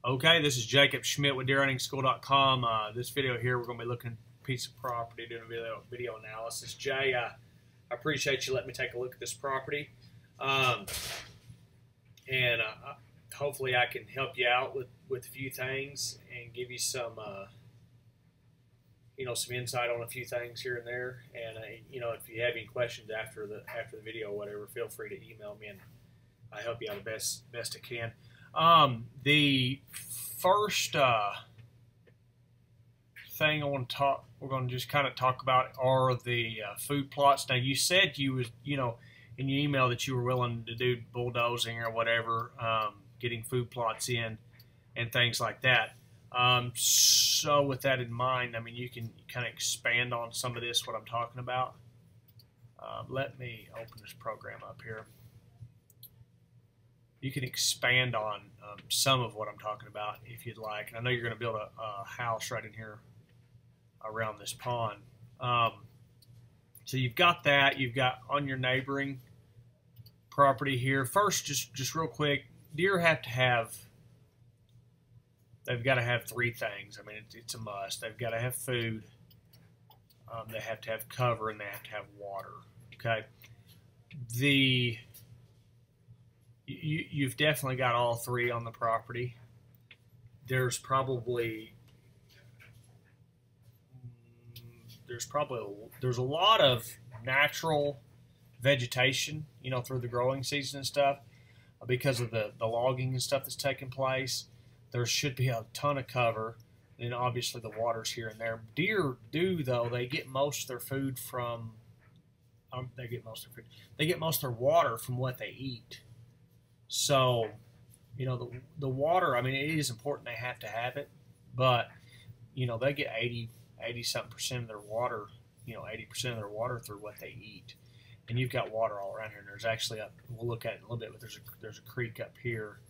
Okay, this is Jacob Schmidt with deerhuntingschool.com. This video here, we're going to be looking at a piece of property, doing a video analysis. Jay, I appreciate you letting me take a look at this property. Hopefully I can help you out with a few things and give you some, some insight on a few things here and there. And, if you have any questions after the video or whatever, feel free to email me and I'll help you out the best I can. The first thing we're going to just kind of talk about are the food plots. Now, you said you was, in your email that you were willing to do bulldozing or whatever, getting food plots in and things like that. So with that in mind, I mean, you can kind of expand on some of this, what I'm talking about. Let me open this program up here. You can expand on some of what I'm talking about if you'd like. And I know you're going to build a house right in here around this pond. So you've got that. You've got on your neighboring property here. First, just real quick, deer they've got to have three things. I mean, it's a must. They've got to have food. They have to have cover, and they have to have water. Okay. You've definitely got all three on the property. There's probably a lot of natural vegetation, through the growing season and stuff, because of the logging and stuff that's taking place. There should be a ton of cover, and obviously the water's here and there. Deer do, though, they get most of their food from they get most of their water from what they eat. So, the water, I mean, it is important. They have to have it, but, they get 80-something% of their water, 80% of their water through what they eat. And you've got water all around here. And there's actually, we'll look at it in a little bit, but there's a creek up here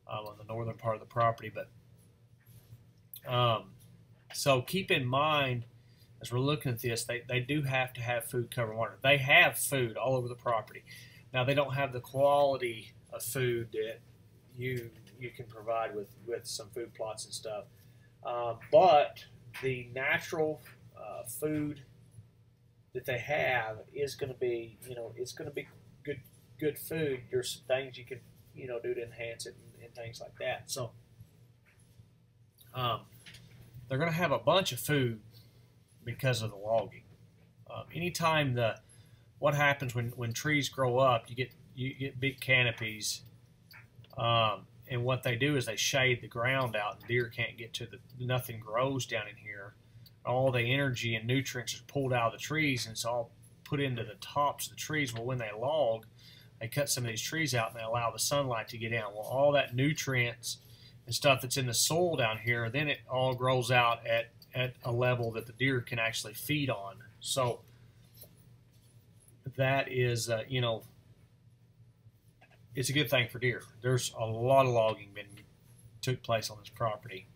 on the northern part of the property. But so keep in mind, as we're looking at this, they do have to have food, cover, and water. They have food all over the property. Now, they don't have the quality of food that you can provide with some food plots and stuff, but the natural food that they have is going to be, it's going to be good food. There's some things you can, do to enhance it and things like that. So they're going to have a bunch of food because of the logging. Anytime what happens when trees grow up, you get big canopies, and what they do is they shade the ground out, and deer can't get to nothing grows down in here. All the energy and nutrients are pulled out of the trees, and it's all put into the tops of the trees. Well, when they log, they cut some of these trees out and they allow the sunlight to get in. Well, all that nutrients and stuff that's in the soil down here, then it all grows out at a level that the deer can actually feed on. So that is, it's a good thing for deer. There's a lot of logging took place on this property.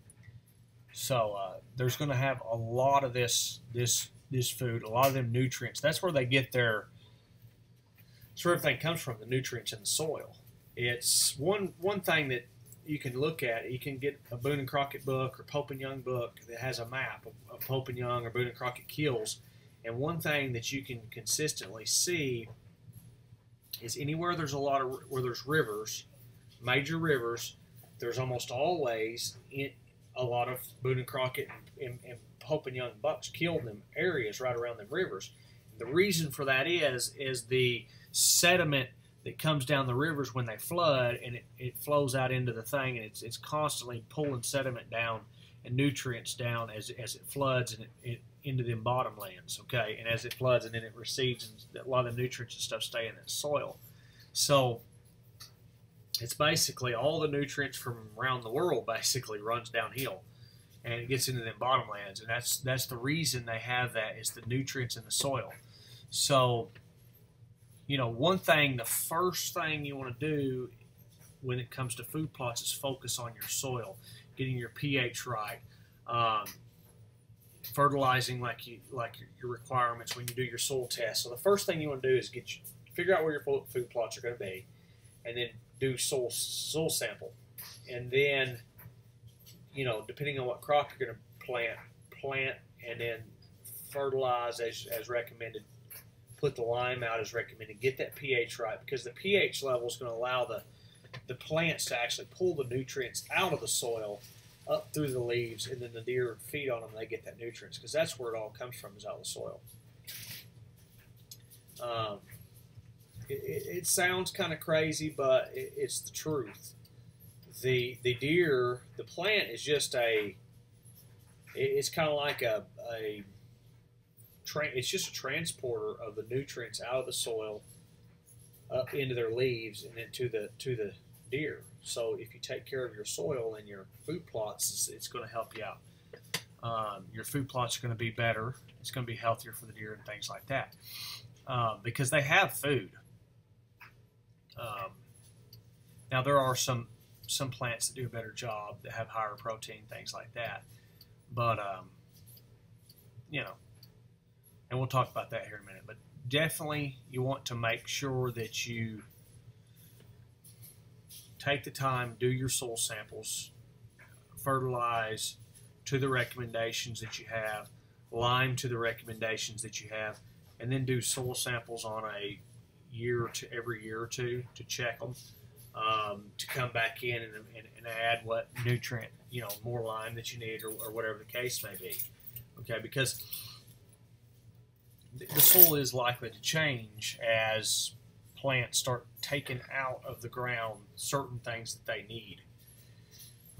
So there's going to have a lot of this food, a lot of them nutrients. That's where they get that's where everything comes from, the nutrients in the soil. It's one thing that you can look at. You can get a Boone and Crockett book or Pope and Young book that has a map of Pope and Young or Boone and Crockett kills. And one thing that you can consistently see is anywhere where there's rivers, major rivers, there's almost always a lot of Boone and Crockett and Pope and Young bucks killed in them areas right around them rivers. The reason for that is the sediment that comes down the rivers when they flood, and it flows out into the thing, and it's constantly pulling sediment down and nutrients down as it floods and it into them bottomlands, okay? And as it floods and then it recedes, and a lot of the nutrients and stuff stay in that soil. So it's basically all the nutrients from around the world basically runs downhill, and it gets into them bottomlands, and that's the reason they have that, is the nutrients in the soil. So, the first thing you want to do when it comes to food plots is focus on your soil, getting your pH right, fertilizing like your requirements when you do your soil test. So the first thing you want to do is figure out where your food plots are going to be, and then do soil sample, and then depending on what crop you're going to plant and then fertilize as recommended. Put the lime out as recommended. Get that pH right, because the pH level is going to allow the plants to actually pull the nutrients out of the soil up through the leaves, and then the deer feed on them. They get that nutrients, because that's where it all comes from, is out of the soil. It sounds kind of crazy, but it's the truth. The deer, the plant is just it's kind of like it's just a transporter of the nutrients out of the soil up into their leaves and then to the deer. So if you take care of your soil and your food plots, it's going to help you out. Your food plots are going to be better. It's going to be healthier for the deer and things like that, because they have food. Now there are some plants that do a better job, that have higher protein, things like that. But and we'll talk about that here in a minute. But definitely, you want to make sure that you take the time, do your soil samples, fertilize to the recommendations that you have, lime to the recommendations that you have, and then do soil samples on a every year or two to check them, to come back in and add what nutrient, more lime that you need, or whatever the case may be. Okay, because the soil is likely to change as plants start taking out of the ground certain things that they need.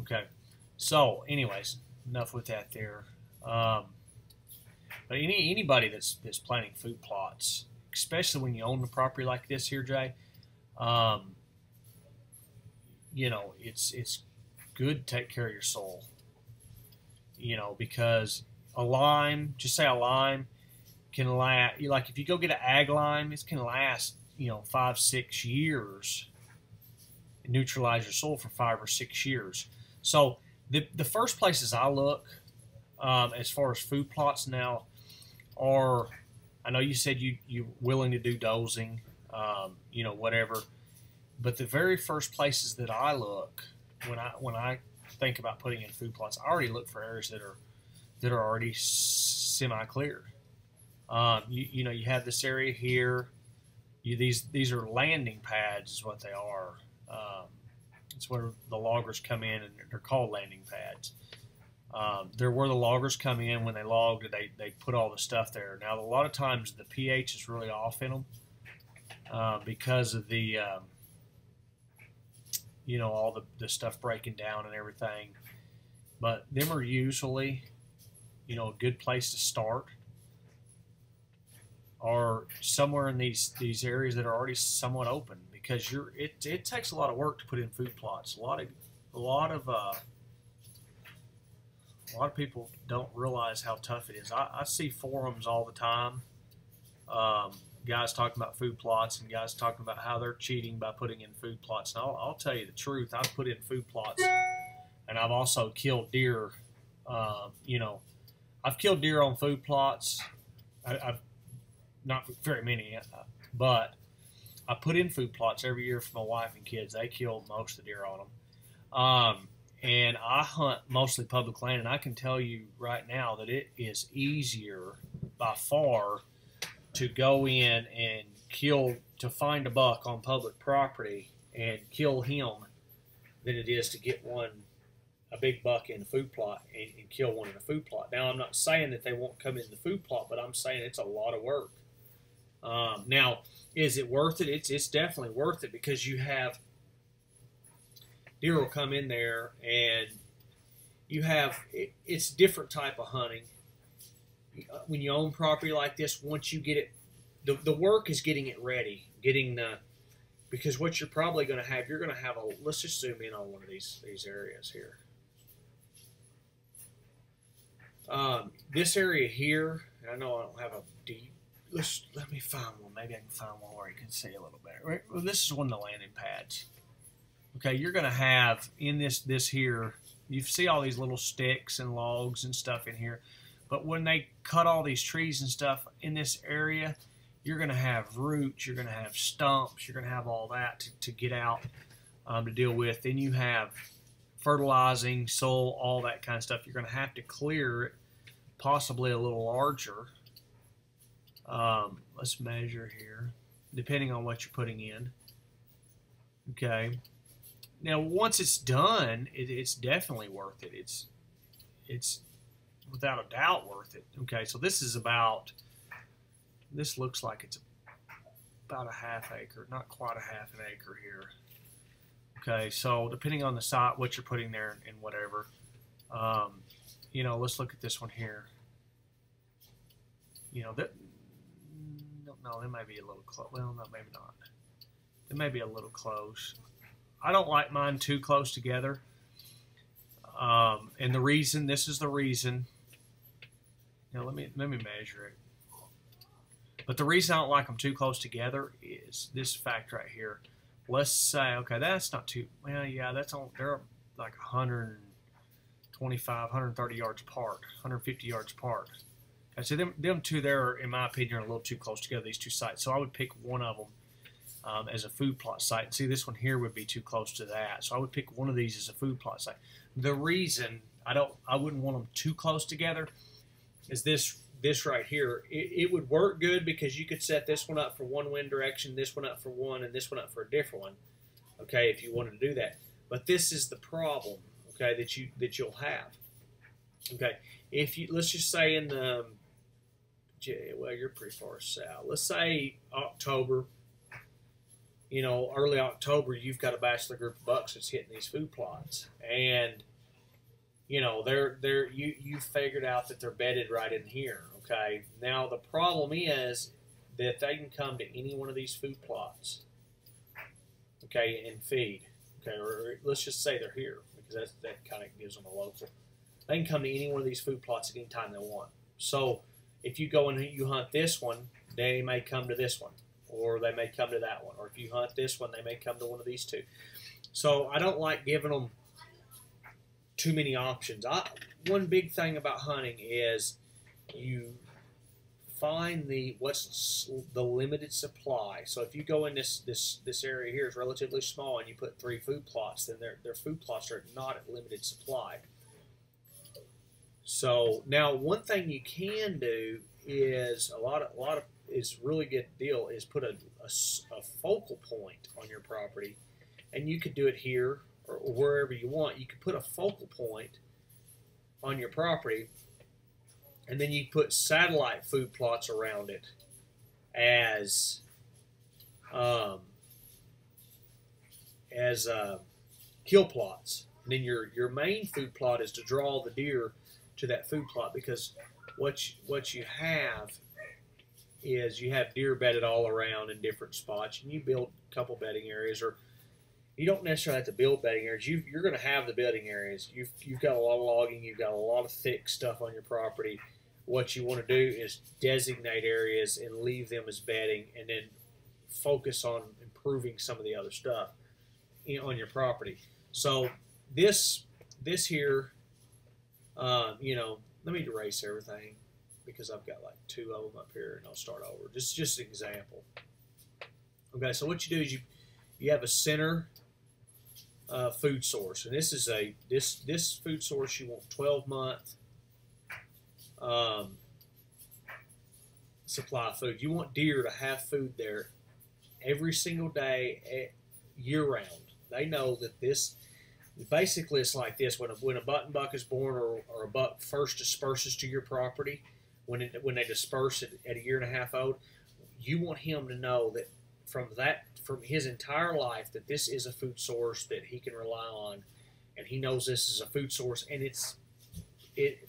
Okay, so anyways, enough with that there. But anybody that's planting food plots, especially when you own the property like this here, Jay, it's good to take care of your soil. Because a lime, just say a lime, can last, like if you go get an ag lime, it can last 5-6 years and neutralize your soil for 5 or 6 years. So the first places I look, as far as food plots now, are, I know you said you're willing to do dozing, whatever, but the very first places that I look when I think about putting in food plots, I already look for areas that are already semi-cleared. You have this area here. These are landing pads, is what they are. It's where the loggers come in, and they're called landing pads. They're where the loggers come in when they log. They put all the stuff there. Now, a lot of times the pH is really off in them because of the all the stuff breaking down and everything. But them are usually a good place to start, or somewhere in these areas that are already somewhat open, because it takes a lot of work to put in food plots. A lot of people don't realize how tough it is. I see forums all the time, guys talking about food plots and guys talking about how they're cheating by putting in food plots. And I'll tell you the truth. I've put in food plots, and I've also killed deer. I've killed deer on food plots. I've not very many, but I put in food plots every year for my wife and kids. They killed most of the deer on them. And I hunt mostly public land, and I can tell you right now that it is easier by far to go in and find a buck on public property and kill him than it is to get a big buck in a food plot and kill one in a food plot. Now, I'm not saying that they won't come in the food plot, but I'm saying it's a lot of work. Now, is it worth it? It's definitely worth it, because you have deer will come in there, and it's different type of hunting. When you own property like this, once you get it, the work is getting it ready, because what you're probably going to have, let's just zoom in on one of these areas here. This area here, and I know I don't have a deep, let me find one. Maybe I can find one where you can see a little better. Well, this is one of the landing pads. Okay, you're going to have in this here, you see all these little sticks and logs and stuff in here. But when they cut all these trees and stuff in this area, you're going to have roots, you're going to have stumps, you're going to have all that to get out to deal with. Then you have fertilizing, soil, all that kind of stuff. You're going to have to clear it, possibly a little larger. Let's measure here, depending on what you're putting in. Okay. Now, once it's done, it's definitely worth it. It's without a doubt worth it. Okay, so this looks like it's about a half acre, not quite a half an acre here. Okay, so depending on the site, what you're putting there and whatever, you know, let's look at this one here. You know, no, they may be a little close. Well, no, maybe not. It may be a little close. I don't like mine too close together. And the reason, this is the reason. You know, let me measure it. But the reason I don't like them too close together is this fact right here. Let's say, okay, that's not too, well, yeah, that's on, they're like 125, 130 yards apart, 150 yards apart. Okay, so them two there, in my opinion, are a little too close together, these two sites. So I would pick one of them as a food plot site. See, this one here would be too close to that. So I would pick one of these as a food plot site. The reason I wouldn't want them too close together is this right here. It would work good because you could set this one up for one wind direction, this one up for one, and this one up for a different one. Okay, if you wanted to do that. But this is the problem, okay, that you'll have. Okay, if you, let's just say in the, well, you're pretty far south. Let's say October, you know, early October, you've got a bachelor group of bucks that's hitting these food plots, and you know you figured out that they're bedded right in here. Okay, now the problem is that they can come to any one of these food plots, okay, and feed. Okay, or let's just say they're here because that kind of gives them a local. They can come to any one of these food plots at any time they want. So if you go and you hunt this one, they may come to this one, or they may come to that one. Or if you hunt this one, they may come to one of these two. So I don't like giving them too many options. One big thing about hunting is you find what's the limited supply. So if you go in this area here is relatively small and you put 3 food plots, then their food plots are not at limited supply. So now one thing you can do is a lot of is really good deal is put a focal point on your property, and you could do it here or wherever you want. You could put a focal point on your property, and then you put satellite food plots around it as kill plots. And then your main food plot is to draw the deer to that food plot, because what you have is you have deer bedded all around in different spots, and you build a couple bedding areas, or you don't necessarily have to build bedding areas. You're going to have the bedding areas. You've got a lot of logging. You've got a lot of thick stuff on your property. What you want to do is designate areas and leave them as bedding, and then focus on improving some of the other stuff on your property. So this here, you know, let me erase everything because I've got like 2 of them up here, and I'll start over. Just an example. Okay, so what you do is you have a center food source, and this is this food source you want 12-month supply of food. You want deer to have food there every single day, year round. They know that this. Basically, it's like this: when a button buck is born, or a buck first disperses to your property, when they disperse at a 1.5 years old, you want him to know that from his entire life that this is a food source that he can rely on, and he knows this is a food source, and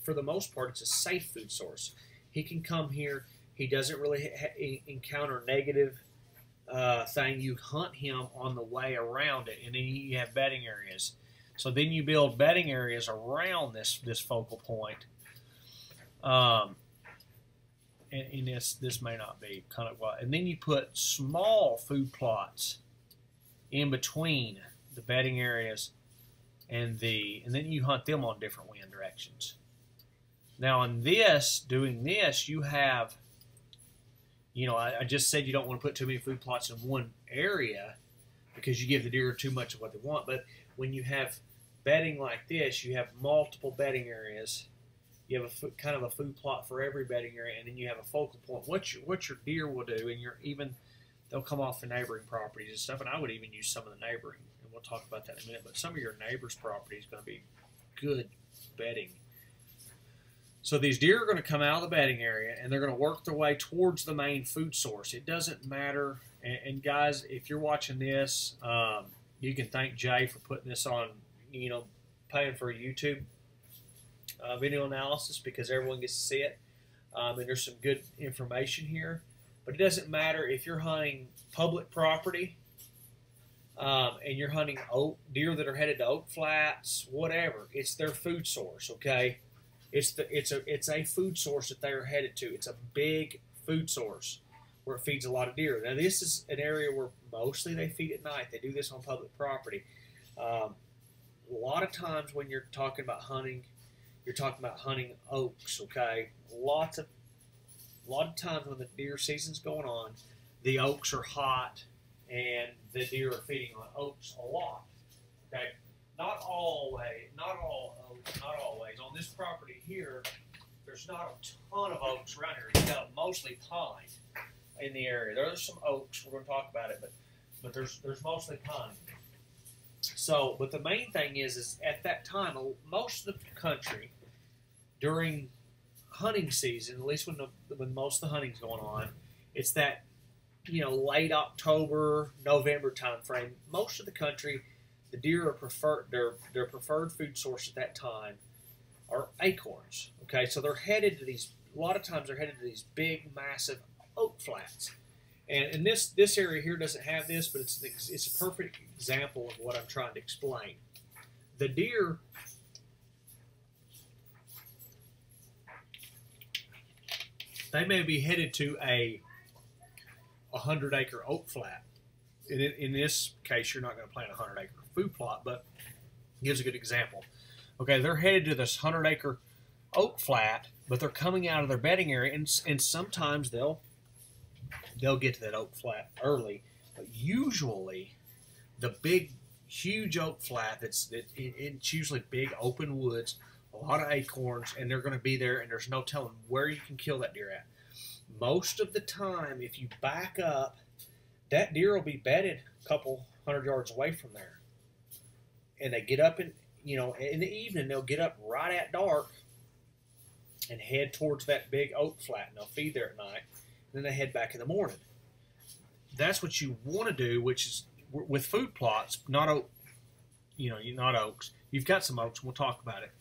for the most part it's a safe food source. He can come here. He doesn't really encounter negative thing. You hunt him on the way around it, and then you have bedding areas. So then you build bedding areas around this focal point. And this may not be kind of what. And then you put small food plots in between the bedding areas and then you hunt them on different wind directions. Now in doing this, you have, you know, I just said you don't want to put too many food plots in one area because you give the deer too much of what they want. But when you have bedding like this, you have multiple bedding areas. You have a kind of a food plot for every bedding area, and then you have a focal point. What your deer will do, and they'll come off the neighboring properties and stuff. And I would even use some of the neighboring, and we'll talk about that in a minute. But some of your neighbors' property is going to be good bedding. So these deer are going to come out of the bedding area, and they're going to work their way towards the main food source. It doesn't matter. And guys, if you're watching this, you can thank Jay for putting this on, paying for a YouTube video analysis, because everyone gets to see it. And there's some good information here. But it doesn't matter if you're hunting public property and you're hunting deer that are headed to oak flats, whatever. It's their food source, okay? It's a food source that they are headed to. It's a big food source where it feeds a lot of deer. Now, this is an area where mostly they feed at night. They do this on public property. A lot of times when you're talking about hunting, you're talking about hunting oaks, okay? A lot of times when the deer season's going on, the oaks are hot and the deer are feeding on oaks a lot. Okay, not always. On this property here, there's not a ton of oaks around here. You got mostly pine in the area. There's some oaks. We're going to talk about it, but there's mostly pine. So, but the main thing is at that time, most of the country during hunting season, at least when most of the hunting's going on, it's that late October, November time frame. Most of the country, the deer are their preferred food source at that time are acorns. Okay, so they're headed to these. A lot of times they're headed to these big, massive oak flats. And this area here doesn't have this, but it's a perfect example of what I'm trying to explain. The deer, they may be headed to a 100-acre oak flat. In this case, you're not going to plant a 100-acre food plot, but it gives a good example. Okay, they're headed to this 100-acre oak flat, but they're coming out of their bedding area, and sometimes they'll get to that oak flat early. But usually, the big, huge oak flat it's usually big open woods, a lot of acorns, and they're going to be there, and there's no telling where you can kill that deer at. Most of the time, if you back up, that deer will be bedded a couple 100 yards away from there. And they get up in the evening, they'll get up right at dark and head towards that big oak flat, and they'll feed there at night. And then they head back in the morning. That's what you want to do, which is with food plots, not not oaks. You've got some oaks, and we'll talk about it.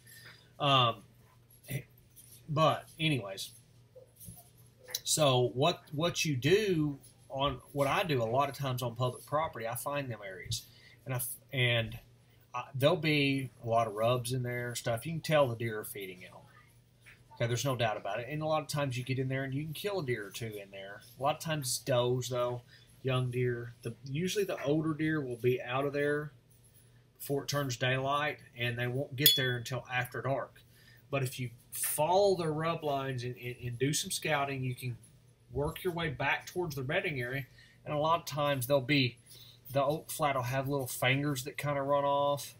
But anyways, so what you do on what I do a lot of times on public property, I find them areas, and there'll be a lot of rubs in there and stuff. You can tell the deer are feeding out. Okay, there's no doubt about it. And a lot of times you get in there and you can kill a deer or two in there. A lot of times it's does, though, young deer. Usually the older deer will be out of there before it turns daylight, and they won't get there until after dark. But if you follow their rub lines and do some scouting, you can work your way back towards their bedding area. And a lot of times the oak flat will have little fingers that kind of run off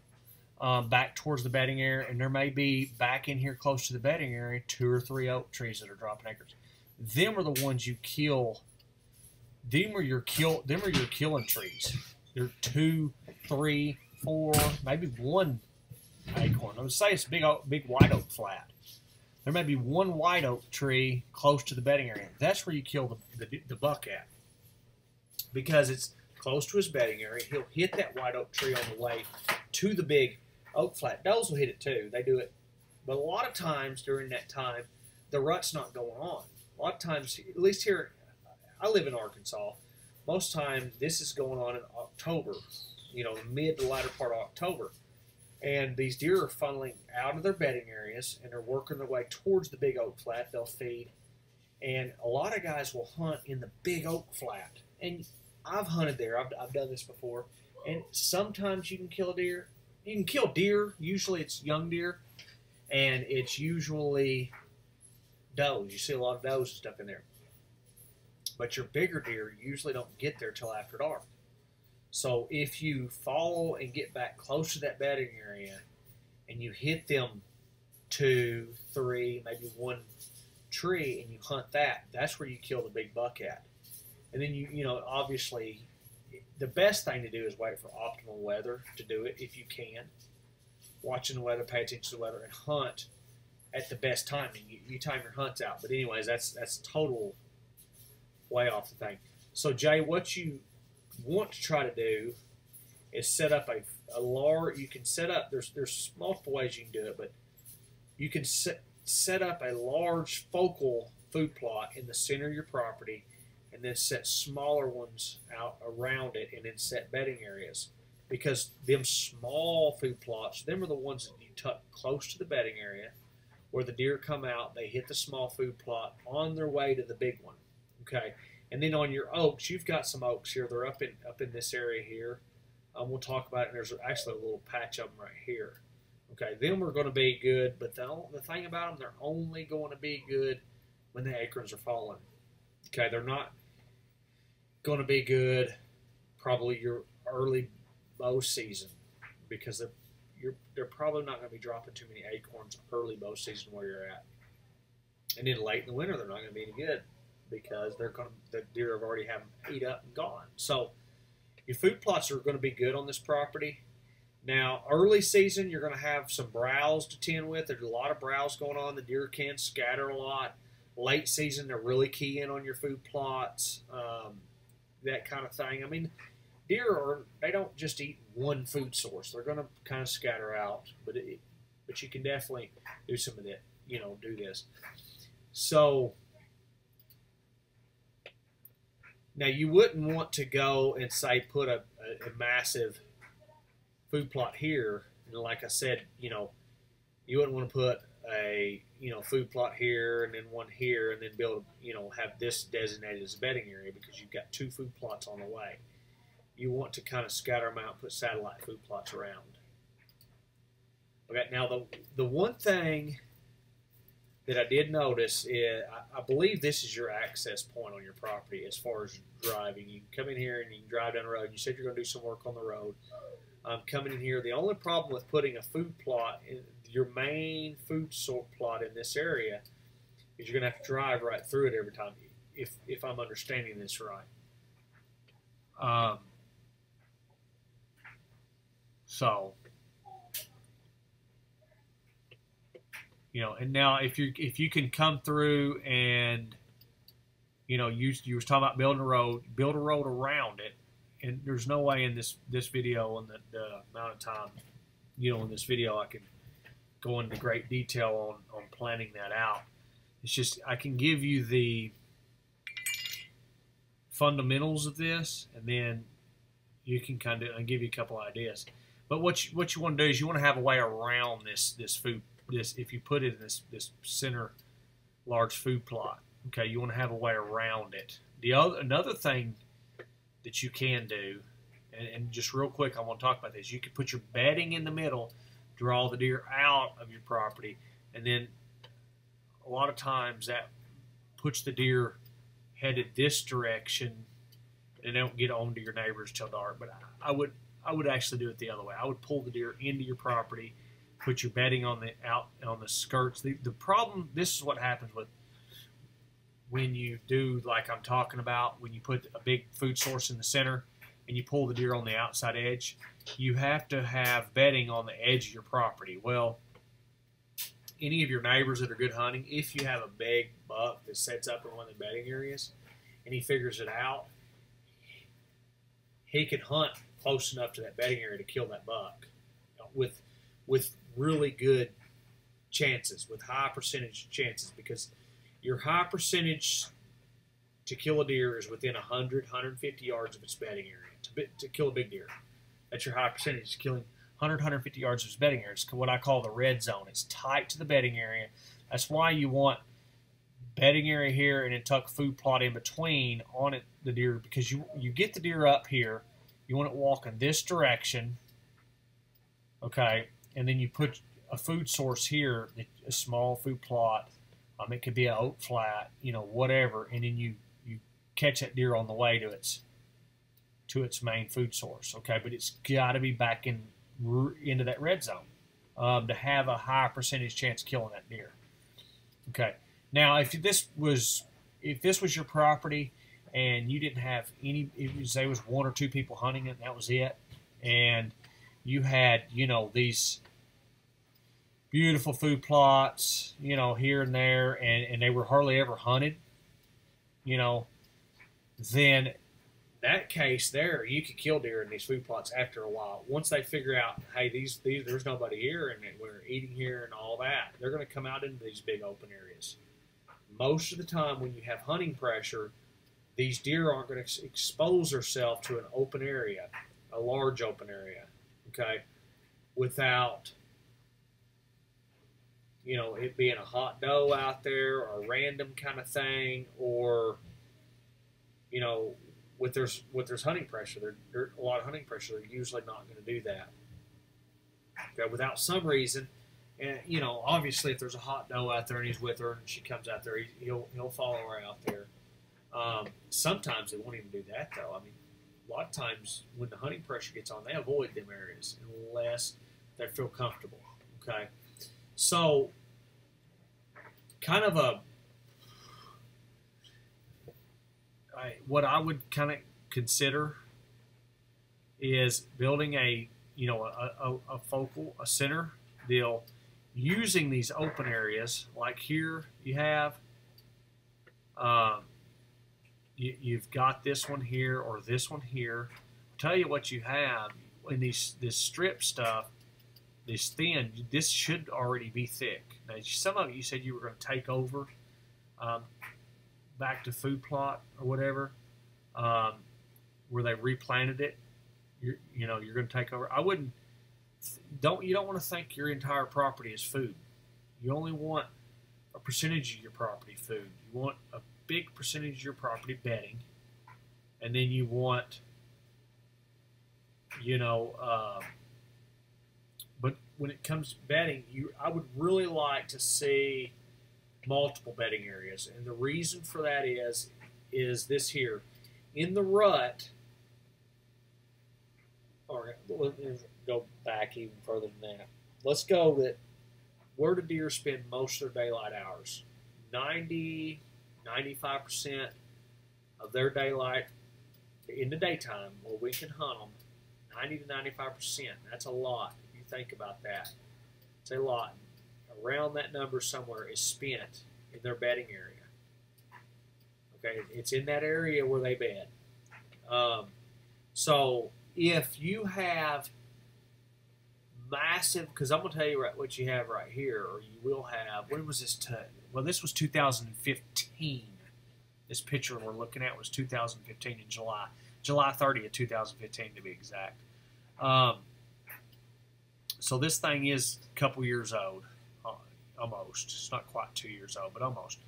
back towards the bedding area, and there may be back in here close to the bedding area 2 or 3 oak trees that are dropping acorns. Them are the ones you kill. Them are your killing trees. They're 2, 3, 4, maybe 1 acorn. Let's say it's a big white oak flat. There may be 1 white oak tree close to the bedding area. That's where you kill the buck at, because it's close to his bedding area. He'll hit that white oak tree on the way to the big oak flat. Does will hit it too. They do it. But a lot of times during that time, the rut's not going on. A lot of times, at least here, I live in Arkansas. Most time, this is going on in October, mid to latter part of October. And these deer are funneling out of their bedding areas, and they're working their way towards the big oak flat. They'll feed. And a lot of guys will hunt in the big oak flat. And I've hunted there. I've done this before. And sometimes you can kill a deer. You can kill deer. Usually it's young deer. And it's usually does. You see a lot of does and stuff in there. But your bigger deer usually don't get there till after dark. So if you follow and get back close to that bedding area, and you hit them 2, 3, maybe one tree, and you hunt that, that's where you kill the big buck at. And then you know, obviously, the best thing to do is wait for optimal weather to do it if you can. Watching the weather, pay attention to the weather, and hunt at the best timing. You time your hunts out. But anyways, that's total way off the thing. So Jay, what you want to try to do is set up a large. You can set up. There's multiple ways you can do it, but you can set up a large focal food plot in the center of your property, and then set smaller ones out around it, and then set bedding areas. Because them small food plots, them are the ones that you tuck close to the bedding area, where the deer come out, they hit the small food plot on their way to the big one. Okay, and then on your oaks, you've got some oaks here. They're up in this area here. We'll talk about it. And there's actually a little patch of them right here. Okay, them are going to be good, but the thing about them, they're only going to be good when the acorns are falling. Okay, they're not going to be good probably your early bow season, because they're probably not going to be dropping too many acorns early bow season where you're at. And then late in the winter, they're not going to be any good, because the deer have already had them ate up and gone. So your food plots are going to be good on this property. Now, early season, you're going to have some browse to tend with. There's a lot of browse going on. The deer can scatter a lot. Late season, they're really keying on your food plots, that kind of thing. I mean, deer they don't just eat one food source. They're going to kind of scatter out, but you can definitely do some of that. You know, do this. So now you wouldn't want to go and say put a massive food plot here, and like I said, you know, you wouldn't want to put a food plot here and then one here, and then build, have this designated as a bedding area, because you've got 2 food plots on the way. You want to kind of scatter them out and put satellite food plots around. Okay, now the one thing that I did notice is, I believe this is your access point on your property as far as driving. You can come in here and you can drive down the road. You said you're going to do some work on the road. Coming in here, the only problem with putting a food plot, your main food plot in this area, is you're going to have to drive right through it every time, if I'm understanding this right. So, and now if you can come through and, you were talking about build a road around it, and there's no way in this video and the amount of time, in this video I can go into great detail on planning that out. It's just I can give you the fundamentals of this, and then you can kind of give you a couple ideas. But what you want to do is you want to have a way around this food. If you put it in this center large food plot, okay, you want to have a way around it. Another thing that you can do, and just real quick, I want to talk about this. You can put your bedding in the middle, draw the deer out of your property, and then a lot of times that puts the deer headed this direction, and they don't get on to your neighbors till dark. But I would actually do it the other way. I would pull the deer into your property, put your bedding on the skirts. The problem, this is what happens when you do, like I'm talking about, when you put a big food source in the center and you pull the deer on the outside edge, you have to have bedding on the edge of your property. Well, any of your neighbors that are good hunting, if you have a big buck that sets up in one of the bedding areas and he figures it out, he can hunt close enough to that bedding area to kill that buck with really good chances, with high percentage chances, because your high percentage to kill a deer is within 100, 150 yards of its bedding area. To kill a big deer, that's your high percentage, killing 100, 150 yards of its bedding area. It's what I call the red zone. It's tight to the bedding area. That's why you want bedding area here and then tuck food plot in between on it, the deer, because you get the deer up here, you want it walking this direction, okay, and then you put a food source here, a small food plot. It could be an oat flat, whatever, and then you catch that deer on the way to its main food source, okay? But it's got to be back into that red zone, to have a high percentage chance of killing that deer. Okay. Now, if this was your property and you didn't have any, say it was one or two people hunting it, and that was it, and you had, these beautiful food plots, here and there, and they were hardly ever hunted, then that case there, you could kill deer in these food plots after a while. Once they figure out, hey, these there's nobody here and we're eating here and all that, they're going to come out into these big open areas. Most of the time when you have hunting pressure, these deer aren't going to expose themselves to an open area, a large open area, okay, without, it being a hot doe out there or a random kind of thing, or, with there's hunting pressure, there's a lot of hunting pressure, they're usually not going to do that. Okay, without some reason, and obviously if there's a hot doe out there and he's with her and she comes out there, he'll follow her out there. Sometimes they won't even do that though. I mean, a lot of times when the hunting pressure gets on, they avoid them areas unless they feel comfortable. Okay, so kind of what I would kind of consider is building a center deal using these open areas like here you have. You've got this one here or this one here. I'll tell you what you have in this strip stuff, this thin, this should already be thick. Now, some of it you said you were going to take over back to food plot or whatever, where they replanted it. You're going to take over. You don't want to think your entire property is food. You only want a percentage of your property food. You want a big percentage of your property bedding, and then you want, but when it comes to bedding, I would really like to see multiple bedding areas, and the reason for that is this here. In the rut, or let's go back even further than that. Let's go that where do deer spend most of their daylight hours? 95% of their daylight in the daytime where we can hunt them, 90 to 95%. That's a lot if you think about that. It's a lot. Around that number somewhere is spent in their bedding area. Okay, it's in that area where they bed. So if you have massive, because I'm going to tell you what you have right here, or you will have, when was this? Well, this was 2015. This picture we're looking at was 2015 in July 30th, 2015 to be exact. So this thing is a couple years old, almost. It's not quite 2 years old, but almost.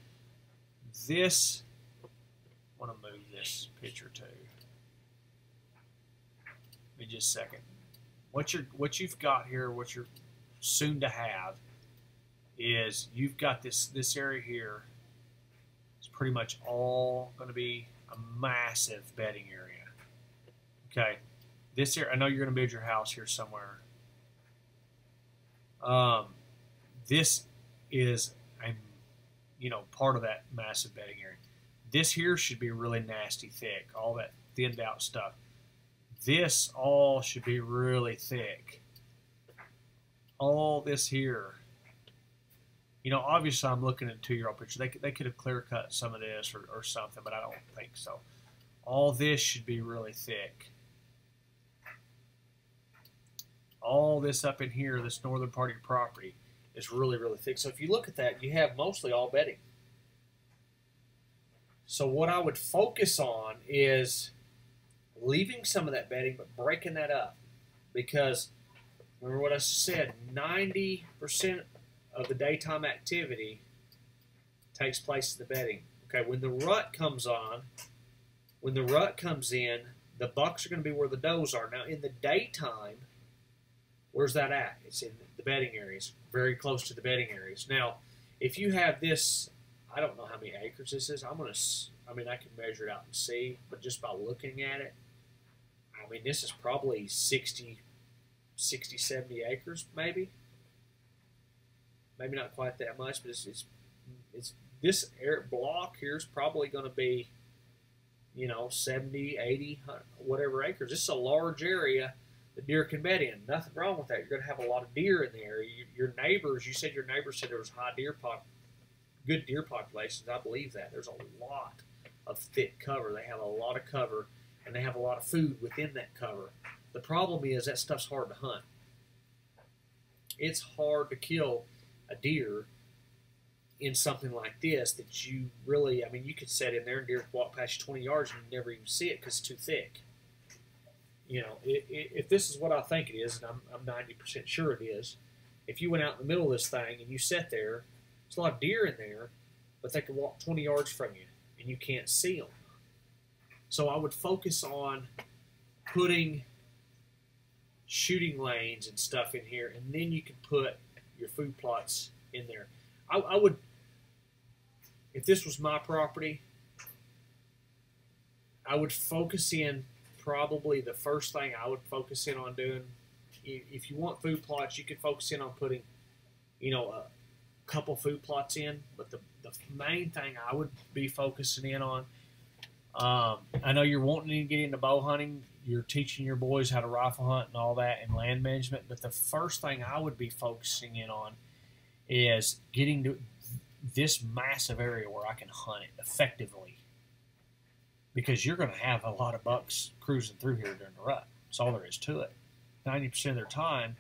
This, I want to move this picture too. Give me just a second. What you've got here, what you're soon to have, is you've got this area here. It's pretty much all going to be a massive bedding area. Okay, this here, I know you're going to build your house here somewhere. This is part of that massive bedding area. This here should be really nasty thick, all that thinned out stuff. This all should be really thick. All this here. Obviously I'm looking at a 2-year-old picture. They could have clear cut some of this or something, but I don't think so. All this should be really thick. All this up in here, this northern part of your property, is really, really thick. So if you look at that, you have mostly all bedding. So what I would focus on is leaving some of that bedding, but breaking that up. Because, remember what I said, 90% of the daytime activity takes place in the bedding. Okay, when the rut comes on, when the rut comes in, the bucks are going to be where the does are. Now, in the daytime, where's that at? It's in the bedding areas, very close to the bedding areas. Now, if you have this, I don't know how many acres this is. I can measure it out and see, but just by looking at it, this is probably 60, 70 acres, maybe. maybe not quite that much, but it's this block here is probably going to be, 70, 80, whatever acres. This is a large area that deer can bed in. Nothing wrong with that. You're going to have a lot of deer in the area. Your neighbors, you said your neighbors said there was good deer populations. I believe that. There's a lot of thick cover. They have a lot of cover, and they have a lot of food within that cover. The problem is that stuff's hard to hunt. It's hard to kill a deer in something like this that you really, you could set in there and deer walk past you 20 yards and you never even see it because it's too thick. If this is what I think it is, and I'm 90% sure it is, if you went out in the middle of this thing and you sat there, there's a lot of deer in there, but they can walk 20 yards from you and you can't see them. So I would focus on putting shooting lanes and stuff in here, and then you can put your food plots in there. I would, if this was my property, I would focus in, probably the first thing I would focus in on doing, if you want food plots, you could focus in on putting, a couple food plots in, but the main thing I would be focusing in on, I know you're wanting to get into bow hunting, you're teaching your boys how to rifle hunt and all that and land management, but the first thing I would be focusing in on is getting to this massive area where I can hunt it effectively. Because you're going to have a lot of bucks cruising through here during the rut. That's all there is to it. 90% of their time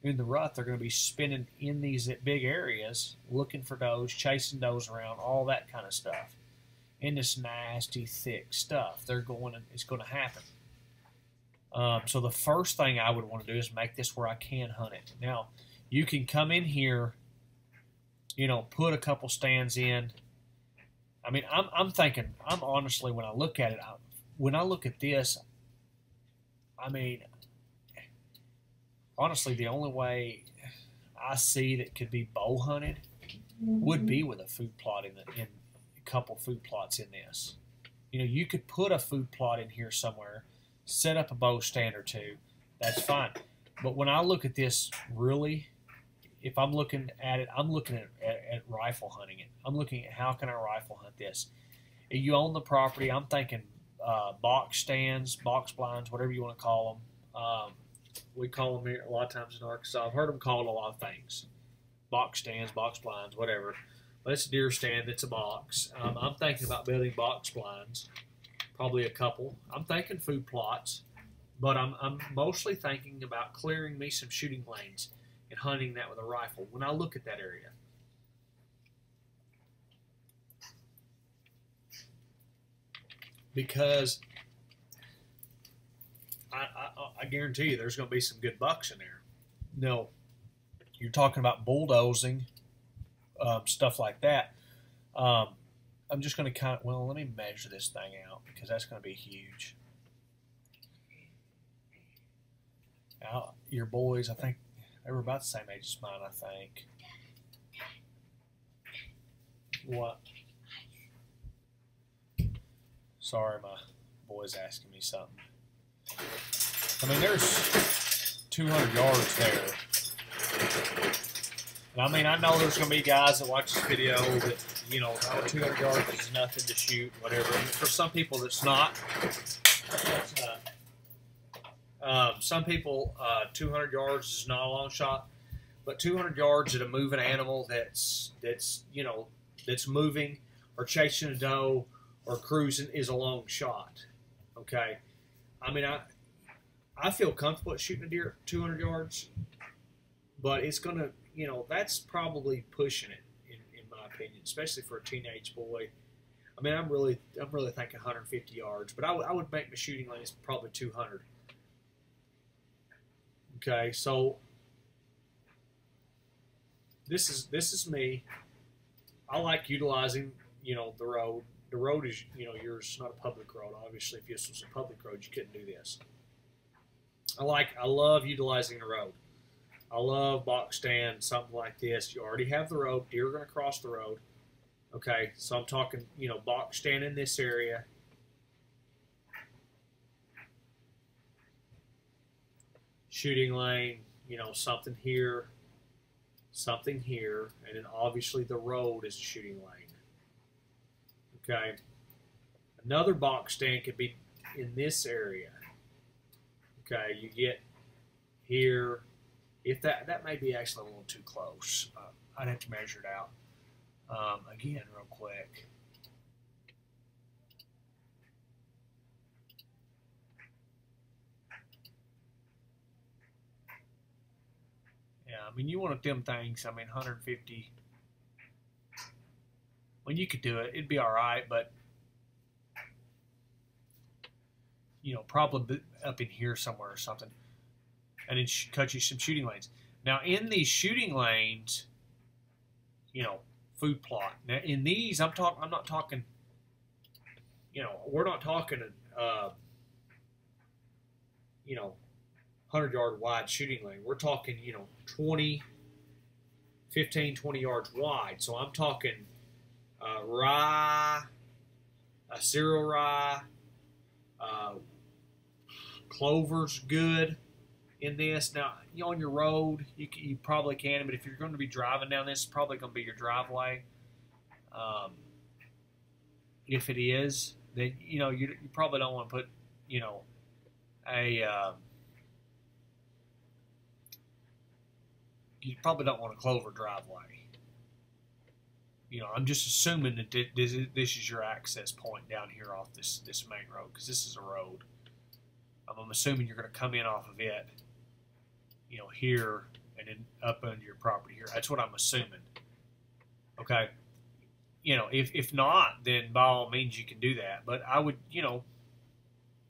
in the rut, they're going to be spending in these big areas, looking for does, chasing does around, all that kind of stuff. In this nasty, thick stuff, it's going to happen. So the first thing I would want to do is make this where I can hunt it. Now, you can come in here, put a couple stands in. I'm thinking, honestly, when I look at it, when I look at this, honestly, the only way I see that could be bow hunted would be with a food plot in a couple food plots in this. You could put a food plot in here somewhere, set up a bow stand or two, that's fine. But when I look at this, really, if I'm looking at it, I'm looking at rifle hunting it. I'm looking at how can I rifle hunt this. If you own the property, I'm thinking box stands, box blinds, whatever you want to call them. We call them here a lot of times in Arkansas. I've heard them called a lot of things. Box stands, box blinds, whatever. But it's a deer stand, it's a box. I'm thinking about building box blinds, probably a couple. I'm thinking food plots, but I'm mostly thinking about clearing me some shooting lanes and hunting that with a rifle when I look at that area. Because I guarantee you there's going to be some good bucks in there. No, you're talking about bulldozing, stuff like that. I'm just going to let me measure this thing out because that's going to be huge. Now, your boys, I think, they were about the same age as mine, I think. What? Sorry, my boy's asking me something. There's 200 yards there. And I know there's going to be guys that watch this video that, 200 yards is nothing to shoot, whatever. And for some people, it's not. Some people, 200 yards is not a long shot, but 200 yards at a moving animal that's moving or chasing a doe or cruising is a long shot. Okay, I feel comfortable at shooting a deer at 200 yards, but it's gonna, that's probably pushing it in my opinion, especially for a teenage boy. I'm really thinking 150 yards, but I would make my shooting lanes probably 200. Okay, so this is me. I like utilizing, the road. The road is, yours, not a public road. Obviously, if this was a public road, you couldn't do this. I love utilizing the road. I love box stand, something like this. You already have the road. Deer are going to cross the road. Okay, so I'm talking, box stand in this area. Shooting lane, something here, something here, and then obviously the road is a shooting lane. Okay. Another box stand could be in this area. Okay, you get here. If that may be actually a little too close. I'd have to measure it out. Again, real quick. Yeah, I mean, you want them things, I mean, 150. When you could do it, it'd be all right, but, you know, probably up in here somewhere or something. And then cut you some shooting lanes. Now, in these shooting lanes, you know, food plot. Now, in these, I'm not talking, you know, we're not talking, you know, 100-yard wide shooting lane. We're talking, you know, 15, 20 yards wide. So I'm talking rye, a cereal rye, clover's good in this. Now, you know, on your road, you probably can, but if you're going to be driving down this, it's probably going to be your driveway. If it is, then, you know, you probably don't want to put, you know, you probably don't want a clover driveway. You know, I'm just assuming that this is your access point down here off this main road, because this is a road. I'm assuming you're going to come in off of it, you know, here and then up under your property here. That's what I'm assuming. Okay. You know, if not, then by all means you can do that. But I would, you know,